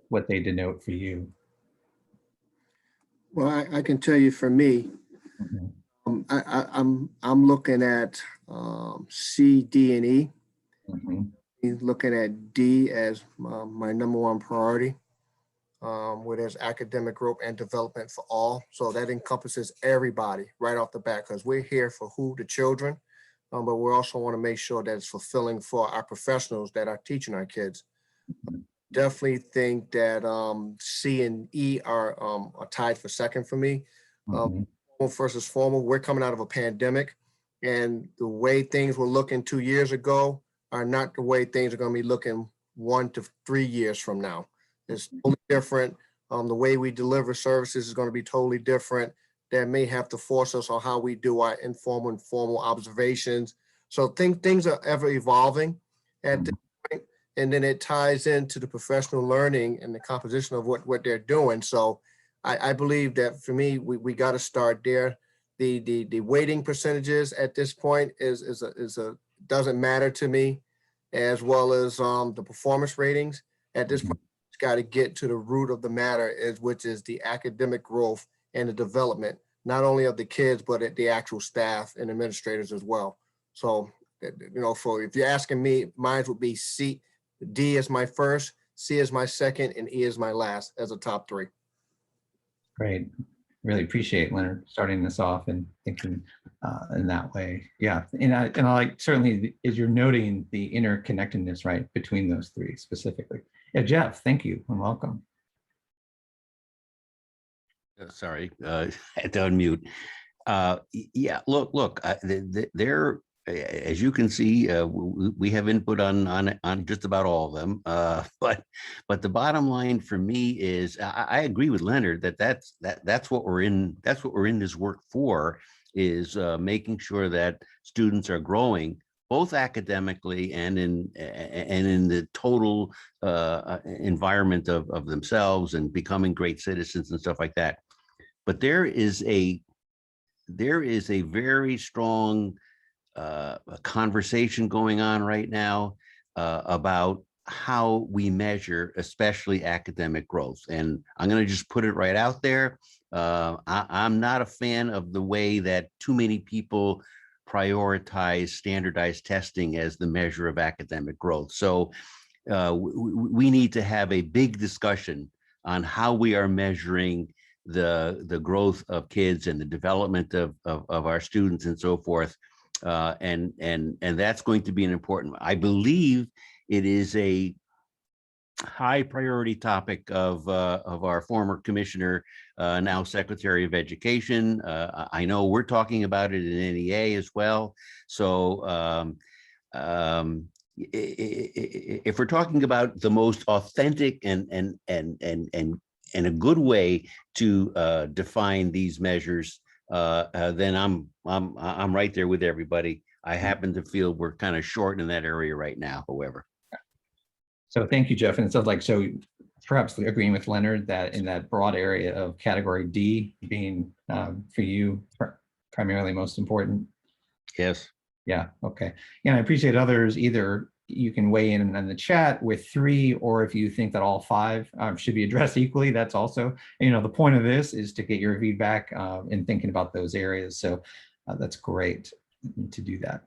what they denote for you.
Well, I can tell you for me, I'm looking at C, D, and E. Looking at D as my number 1 priority, where there's academic growth and development for all. So that encompasses everybody right off the bat, because we're here for the children, but we also want to make sure that it's fulfilling for our professionals that are teaching our kids. Definitely think that C and E are tied for second for me. Versus formal, we're coming out of a pandemic, and the way things were looking 2 years ago are not the way things are going to be looking 1 to 3 years from now. It's totally different. The way we deliver services is going to be totally different. That may have to force us on how we do our informal and formal observations. So things are ever evolving at this point, and then it ties into the professional learning and the composition of what they're doing. So I believe that for me, we got to start there. The weighting percentages at this point doesn't matter to me, as well as the performance ratings. At this point, it's got to get to the root of the matter, which is the academic growth and the development, not only of the kids, but at the actual staff and administrators as well. So, you know, if you're asking me, mine would be C, D is my first, C is my second, and E is my last as a top 3.
Great. Really appreciate Leonard starting this off and thinking in that way. Yeah, and I like certainly as you're noting the interconnectedness, right, between those 3 specifically. Yeah, Jeff, thank you and welcome.
Sorry, I had to unmute. Yeah, look, there, as you can see, we have input on just about all of them. But the bottom line for me is, I agree with Leonard that's what we're in. That's what we're in this work for, is making sure that students are growing both academically and in the total environment of themselves and becoming great citizens and stuff like that. But there is a very strong conversation going on right now about how we measure, especially academic growth. And I'm going to just put it right out there. I'm not a fan of the way that too many people prioritize standardized testing as the measure of academic growth. So we need to have a big discussion on how we are measuring the growth of kids and the development of our students and so forth. And that's going to be an important, I believe it is a high priority topic of our former commissioner, now Secretary of Education. I know we're talking about it in NEA as well. So if we're talking about the most authentic and a good way to define these measures, then I'm right there with everybody. I happen to feel we're kind of short in that area right now, however.
So thank you, Jeff. And it sounds like, so perhaps agreeing with Leonard that in that broad area of category D being for you primarily most important.
Yes.
Yeah. Okay. Yeah. I appreciate others. Either you can weigh in the chat with 3, or if you think that all 5 should be addressed equally, that's also, the point of this is to get your feedback in thinking about those areas. So that's great to do that.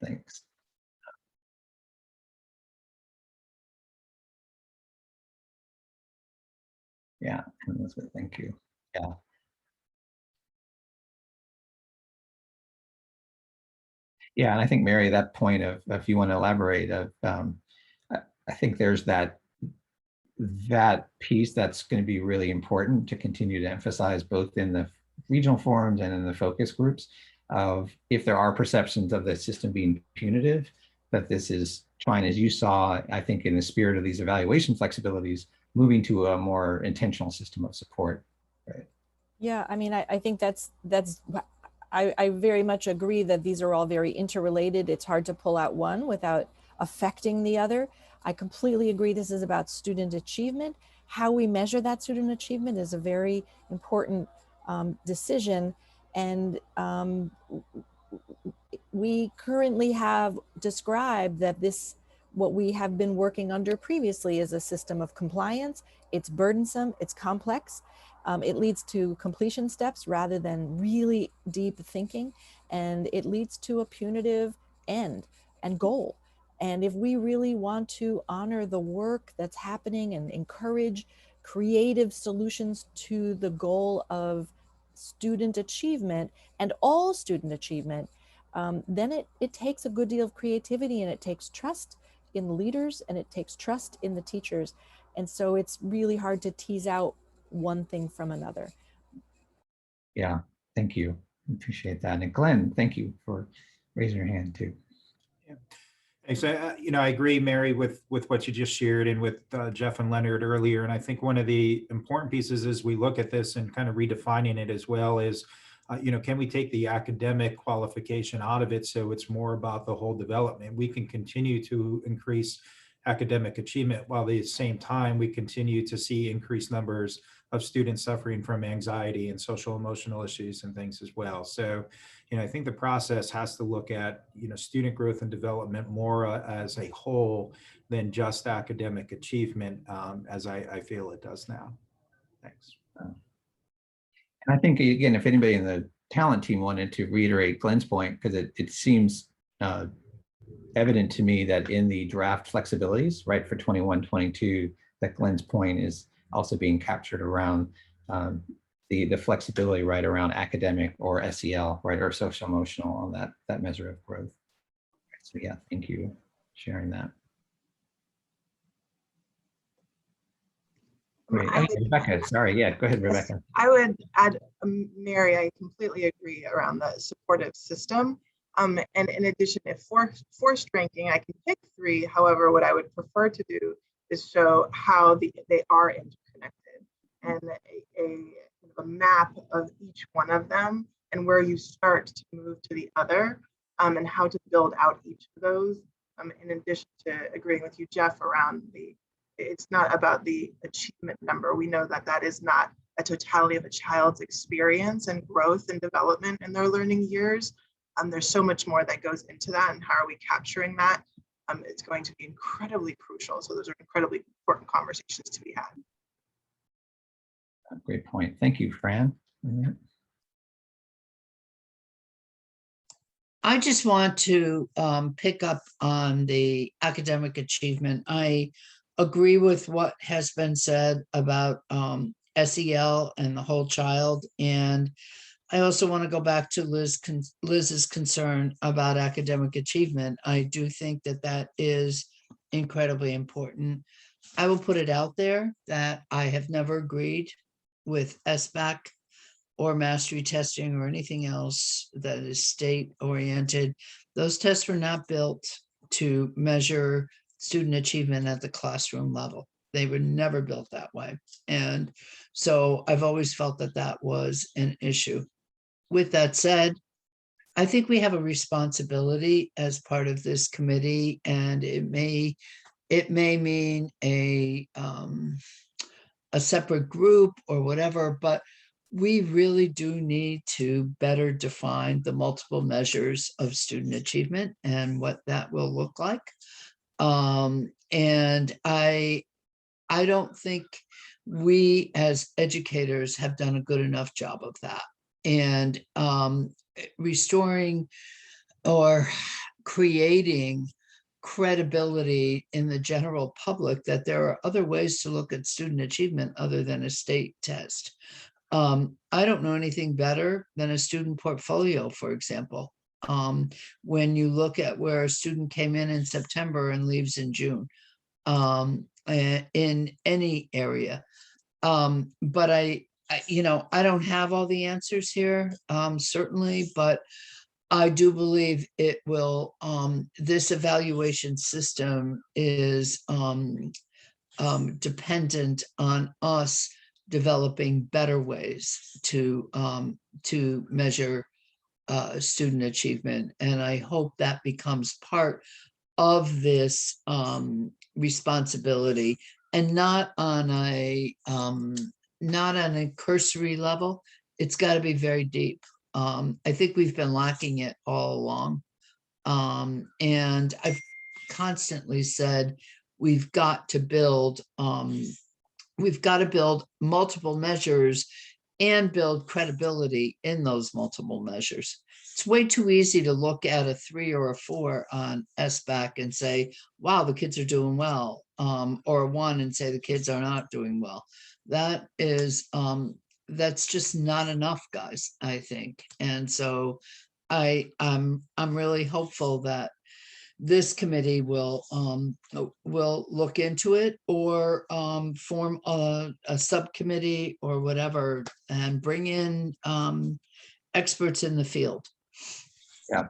Thanks. Yeah, Elizabeth, thank you. Yeah. Yeah, and I think, Mary, that point of, if you want to elaborate, I think there's that piece that's going to be really important to continue to emphasize both in the regional forums and in the focus groups of, if there are perceptions of the system being punitive, that this is trying, as you saw, I think in the spirit of these evaluation flexibilities, moving to a more intentional system of support. Right?
Yeah, I mean, I think I very much agree that these are all very interrelated. It's hard to pull out one without affecting the other. I completely agree. This is about student achievement. How we measure that student achievement is a very important decision. And we currently have described that what we have been working under previously is a system of compliance. It's burdensome, it's complex. It leads to completion steps rather than really deep thinking, and it leads to a punitive end and goal. And if we really want to honor the work that's happening and encourage creative solutions to the goal of student achievement and all student achievement, then it takes a good deal of creativity, and it takes trust in the leaders, and it takes trust in the teachers. And so it's really hard to tease out one thing from another.
Yeah, thank you. Appreciate that. And Glenn, thank you for raising your hand too.
Yeah. Thanks. I agree, Mary, with what you just shared, and with Jeff and Leonard earlier. And I think one of the important pieces as we look at this and kind of redefining it as well is, can we take the academic qualification out of it so it's more about the whole development? We can continue to increase academic achievement while at the same time we continue to see increased numbers of students suffering from anxiety and social emotional issues and things as well. So, I think the process has to look at, student growth and development more as a whole than just academic achievement, as I feel it does now. Thanks.
And I think, again, if anybody in the talent team wanted to reiterate Glenn's point, because it seems evident to me that in the draft flexibilities, right, for 21-22, that Glenn's point is also being captured around the flexibility, right, around academic or SEL, right, or social emotional on that measure of growth. So yeah, thank you for sharing that. Great. Rebecca, sorry, yeah, go ahead, Rebecca.
I would add, Mary, I completely agree around the supportive system. And in addition, if forced ranking, I can pick 3. However, what I would prefer to do is show how they are interconnected, and a map of each one of them and where you start to move to the other, and how to build out each of those. In addition to agreeing with you, Jeff, around it's not about the achievement number. We know that that is not a totality of a child's experience and growth and development in their learning years. There's so much more that goes into that, and how are we capturing that? It's going to be incredibly crucial. So those are incredibly important conversations to be had.
Great point. Thank you, Fran.
I just want to pick up on the academic achievement. I agree with what has been said about SEL and the whole child. And I also want to go back to Liz's concern about academic achievement. I do think that that is incredibly important. I will put it out there that I have never agreed with SBAC or mastery testing or anything else that is state oriented. Those tests were not built to measure student achievement at the classroom level. They were never built that way. And so I've always felt that that was an issue. With that said, I think we have a responsibility as part of this committee, and it may mean a separate group or whatever, but we really do need to better define the multiple measures of student achievement and what that will look like. And I don't think we as educators have done a good enough job of that. And restoring or creating credibility in the general public that there are other ways to look at student achievement other than a state test. I don't know anything better than a student portfolio, for example. When you look at where a student came in September and leaves in June, in any area. But I don't have all the answers here, certainly, but I do believe it will, this evaluation system is dependent on us developing better ways to measure student achievement. And I hope that becomes part of this responsibility, and not on a cursory level. It's got to be very deep. I think we've been lacking it all along. And I've constantly said we've got to build multiple measures and build credibility in those multiple measures. It's way too easy to look at a 3 or a 4 on SBAC and say, wow, the kids are doing well, or a 1 and say the kids are not doing well. That is, that's just not enough, guys, I think. And so I'm really hopeful that this committee will look into it, or form a subcommittee or whatever, and bring in experts in the field.
Yeah,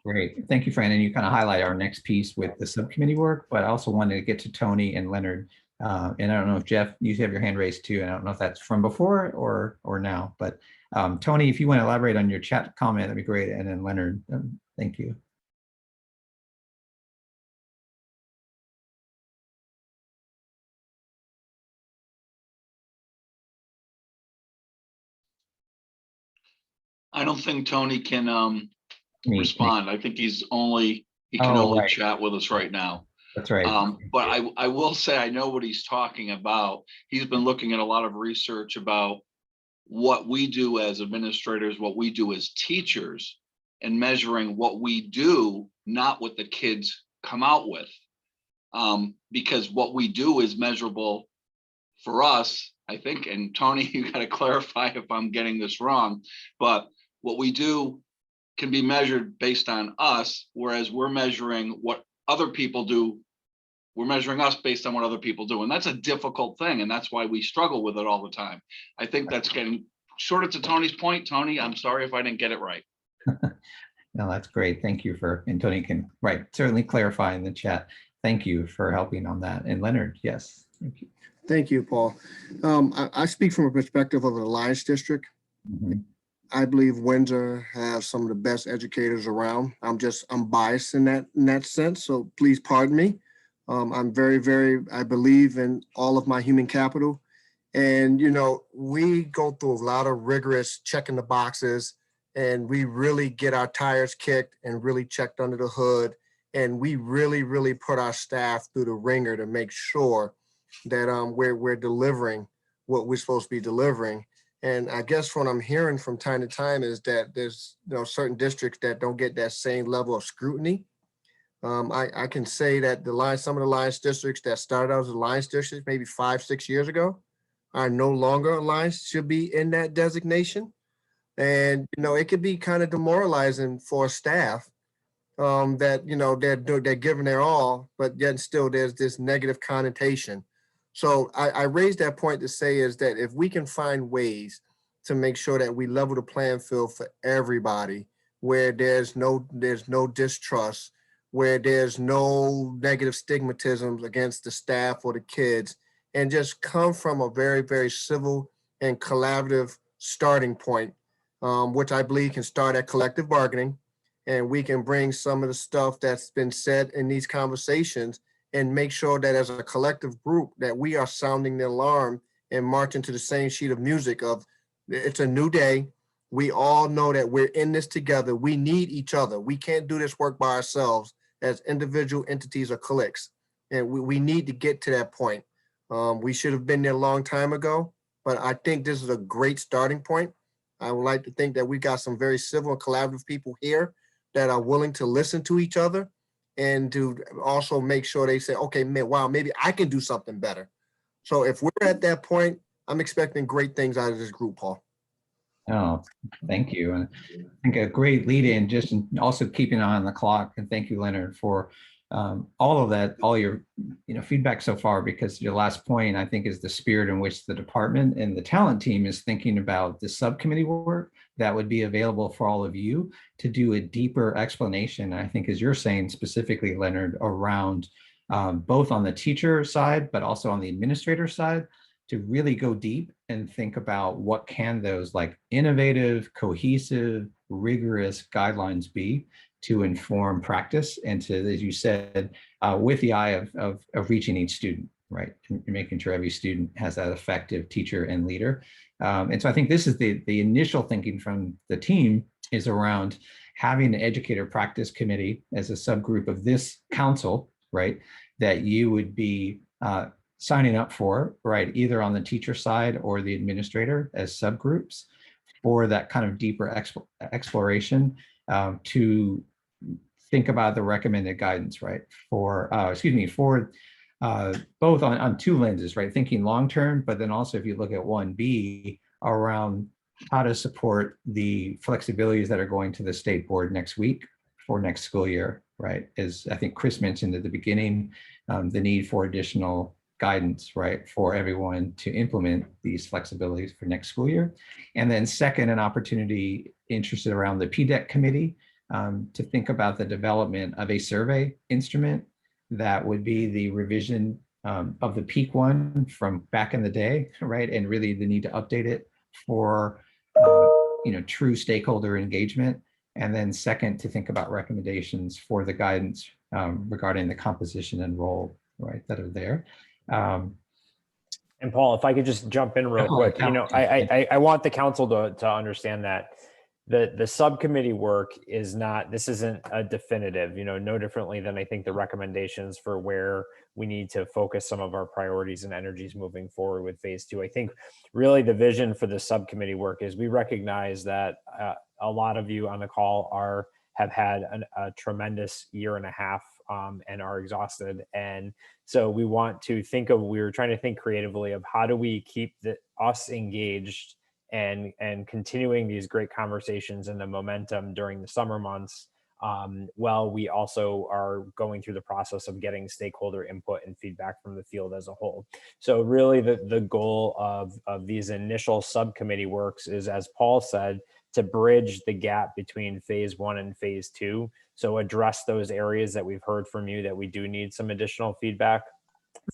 great. Thank you, Fran. And you kind of highlight our next piece with the subcommittee work, but I also wanted to get to Tony and Leonard. And I don't know if Jeff, you have your hand raised too. And I don't know if that's from before or now, but Tony, if you want to elaborate on your chat comment, that'd be great. And then Leonard, thank you.
I don't think Tony can respond. I think he can only chat with us right now.
That's right.
But I will say, I know what he's talking about. He's been looking at a lot of research about what we do as administrators, what we do as teachers, and measuring what we do, not what the kids come out with. Because what we do is measurable for us, I think, and Tony, you got to clarify if I'm getting this wrong, but what we do can be measured based on us, whereas we're measuring what other people do. We're measuring us based on what other people do. And that's a difficult thing. And that's why we struggle with it all the time. I think that's getting sort of to Tony's point. Tony, I'm sorry if I didn't get it right.
No, that's great. Thank you and Tony can, certainly clarify in the chat. Thank you for helping on that. And Leonard, yes, thank you.
Thank you, Paul. I speak from a perspective of the Alliance District.
Mm-hmm.
I believe Windsor has some of the best educators around. I'm biased in that sense, so please pardon me. I'm I believe in all of my human capital. And, we go through a lot of rigorous checking the boxes, and we really get our tires kicked and really checked under the hood. And we really, really put our staff through the ringer to make sure that we're delivering what we're supposed to be delivering. And I guess what I'm hearing from time to time is that there's, certain districts that don't get that same level of scrutiny. I can say that some of the Alliance districts that started out as Alliance districts maybe 5-6 years ago are no longer Alliance, should be in that designation. And, it could be kind of demoralizing for staff that, they're giving their all, but yet still there's this negative connotation. So I raised that point to say is that if we can find ways to make sure that we level the playing field for everybody, where there's no distrust, where there's no negative stigmatisms against the staff or the kids, and just come from a very, very civil and collaborative starting point, which I believe can start at collective bargaining. And we can bring some of the stuff that's been said in these conversations and make sure that as a collective group that we are sounding the alarm and marching to the same sheet of music of it's a new day. We all know that we're in this together. We need each other. We can't do this work by ourselves as individual entities or cliques. And we need to get to that point. We should have been there a long time ago, but I think this is a great starting point. I would like to think that we got some very civil and collaborative people here that are willing to listen to each other and to also make sure they say, okay, man, wow, maybe I can do something better. So if we're at that point, I'm expecting great things out of this group, Paul.
Oh, thank you. And I think a great lead in, just also keeping an eye on the clock. And thank you, Leonard, for all of that, all your feedback so far, because your last point, I think, is the spirit in which the department and the talent team is thinking about the subcommittee work that would be available for all of you to do a deeper explanation. I think, as you're saying specifically, Leonard, around both on the teacher side, but also on the administrator side, to really go deep and think about what can those like innovative, cohesive, rigorous guidelines be to inform practice and to, as you said, with the eye of reaching each student, right? And making sure every student has that effective teacher and leader. And so I think this is the initial thinking from the team is around having an educator practice committee as a subgroup of this council, right? That you would be signing up for, right? Either on the teacher side or the administrator as subgroups for that kind of deeper exploration to think about the recommended guidance, right? For both on two lenses, right? Thinking long-term, but then also if you look at 1B around how to support the flexibilities that are going to the state board next week for next school year, right? As I think Chris mentioned at the beginning, the need for additional guidance, right, for everyone to implement these flexibilities for next school year. And then second, an opportunity interested around the PDEC committee to think about the development of a survey instrument that would be the revision of the peak one from back in the day, right? And really the need to update it for true stakeholder engagement. And then second, to think about recommendations for the guidance regarding the composition and role, right, that are there.
And Paul, if I could just jump in real quick, I want the council to understand that the subcommittee work is not, this isn't a definitive, no differently than I think the recommendations for where we need to focus some of our priorities and energies moving forward with phase 2. I think really the vision for the subcommittee work is we recognize that a lot of you on the call have had a tremendous year and a half and are exhausted. And so we were trying to think creatively of how do we keep us engaged and continuing these great conversations and the momentum during the summer months while we also are going through the process of getting stakeholder input and feedback from the field as a whole. So really the goal of these initial subcommittee works is, as Paul said, to bridge the gap between phase 1 and phase 2. So address those areas that we've heard from you that we do need some additional feedback.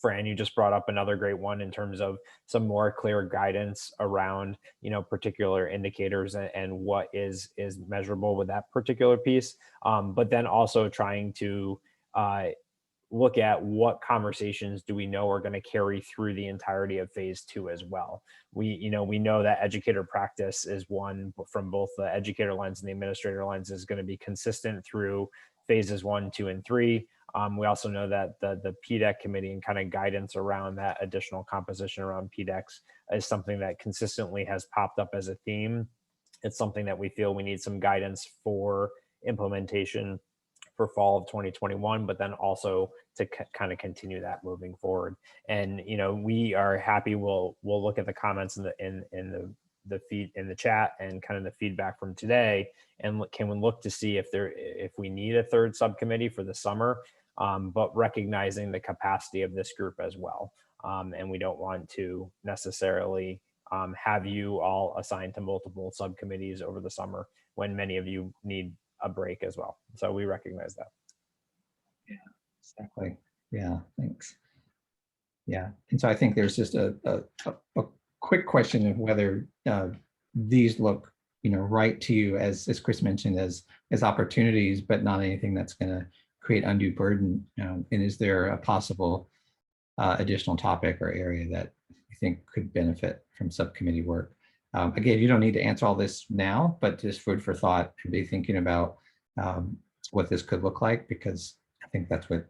Fran, you just brought up another great one in terms of some more clear guidance around, particular indicators and what is measurable with that particular piece. But then also trying to look at what conversations do we know are going to carry through the entirety of phase 2 as well. We know that educator practice is one from both the educator lens and the administrator lens is going to be consistent through phases 1, 2, and 3. We also know that the PDEC committee and kind of guidance around that additional composition around PDECs is something that consistently has popped up as a theme. It's something that we feel we need some guidance for implementation for fall of 2021, but then also to kind of continue that moving forward. And we are happy. We'll look at the comments in the feed in the chat and kind of the feedback from today, and can we look to see if we need a third subcommittee for the summer, but recognizing the capacity of this group as well. And we don't want to necessarily have you all assigned to multiple subcommittees over the summer when many of you need a break as well. So we recognize that.
Yeah, exactly. Yeah, thanks. Yeah, and so I think there's just a quick question of whether these look, right to you as Chris mentioned, as opportunities, but not anything that's going to create undue burden. And is there a possible additional topic or area that you think could benefit from subcommittee work? Again, you don't need to answer all this now, but just food for thought and be thinking about what this could look like, because I think that's what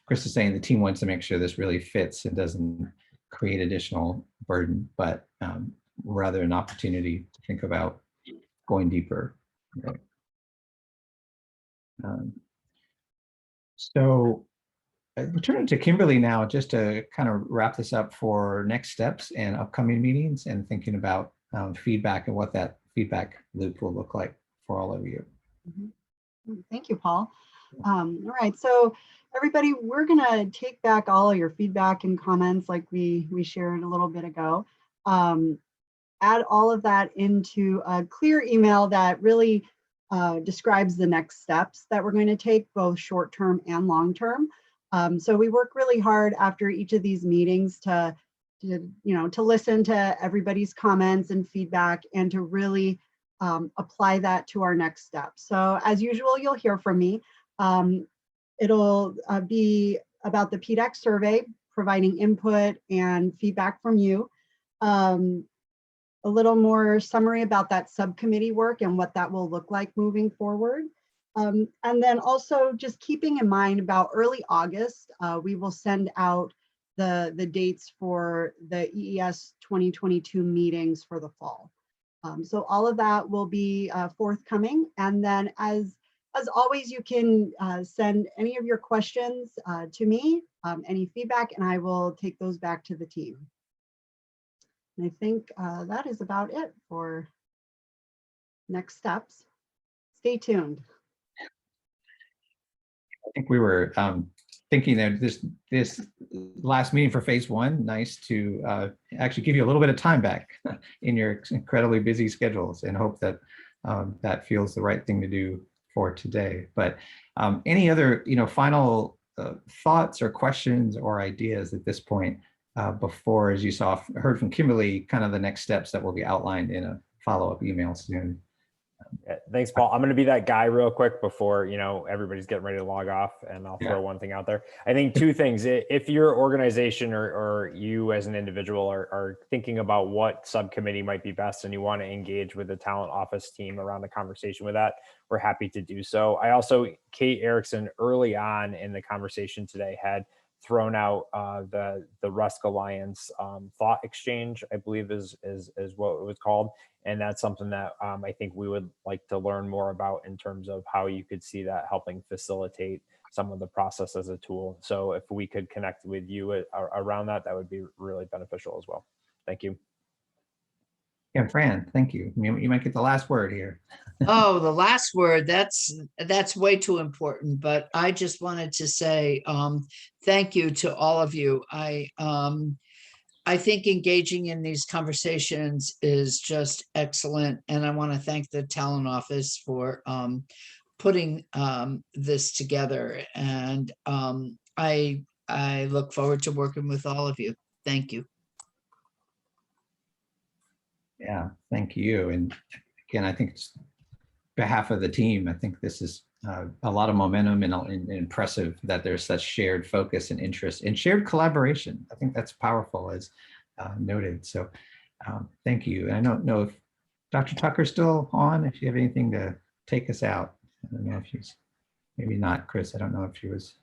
Chris is saying. The team wants to make sure this really fits and doesn't create additional burden, but rather an opportunity to think about going deeper. Right? So we're turning to Kimberly now, just to kind of wrap this up for next steps and upcoming meetings, and thinking about feedback and what that feedback loop will look like for all of you.
Thank you, Paul. All right, so everybody, we're gonna take back all of your feedback and comments like we shared a little bit ago. Add all of that into a clear email that really describes the next steps that we're going to take, both short-term and long-term. So we work really hard after each of these meetings to listen to everybody's comments and feedback and to really apply that to our next steps. So as usual, you'll hear from me. It'll be about the PDEC survey, providing input and feedback from you. A little more summary about that subcommittee work and what that will look like moving forward. And then also just keeping in mind about early August, we will send out the dates for the EES 2022 meetings for the fall. So all of that will be forthcoming. And then as always, you can send any of your questions to me, any feedback, and I will take those back to the team. And I think that is about it for next steps. Stay tuned.
I think we were thinking that this last meeting for phase one, nice to actually give you a little bit of time back in your incredibly busy schedules, and hope that that feels the right thing to do for today. But any other final thoughts or questions or ideas at this point before, as you heard from Kimberly, kind of the next steps that will be outlined in a follow-up email soon.
Yeah, thanks, Paul. I'm going to be that guy real quick before everybody's getting ready to log off, and I'll throw one thing out there. I think two things. If your organization or you as an individual are thinking about what subcommittee might be best, and you want to engage with the talent office team around a conversation with that, we're happy to do so. I also, Kate Erickson, early on in the conversation today, had thrown out the Rusk Alliance thought exchange, I believe is what it was called. And that's something that I think we would like to learn more about in terms of how you could see that helping facilitate some of the process as a tool. So if we could connect with you around that, that would be really beneficial as well. Thank you.
Yeah, Fran, thank you. You might get the last word here.
Oh, the last word, that's way too important, but I just wanted to say thank you to all of you. I think engaging in these conversations is just excellent, and I want to thank the talent office for putting this together, and I look forward to working with all of you. Thank you.
Yeah, thank you. And again, I think it's behalf of the team, I think this is a lot of momentum and impressive that there's such shared focus and interest and shared collaboration. I think that's powerful, as noted. So thank you. And I don't know if Dr. Tucker's still on, if you have anything to take us out. I don't know if she's, maybe not, Chris. I don't know if she was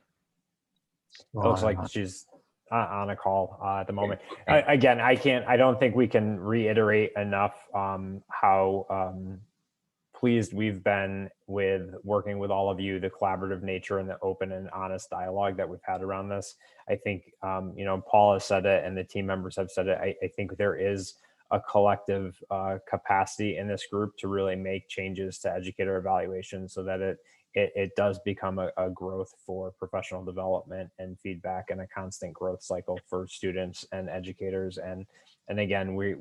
It looks like she's on a call at the moment. Again, I don't think we can reiterate enough how pleased we've been with working with all of you, the collaborative nature and the open and honest dialogue that we've had around this. I think, you know, Paul has said it and the team members have said it. I think there is a collective capacity in this group to really make changes to educator evaluation so that it does become a growth for professional development and feedback and a constant growth cycle for students and educators. And again, we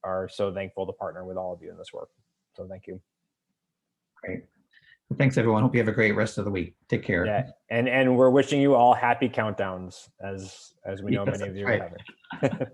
are so thankful to partner with all of you in this work. So thank you.
Great. Well, thanks everyone. Hope you have a great rest of the week. Take care.
Yeah, and we're wishing you all happy countdowns as we know
Yes,
many of you
that's
are
right.
having.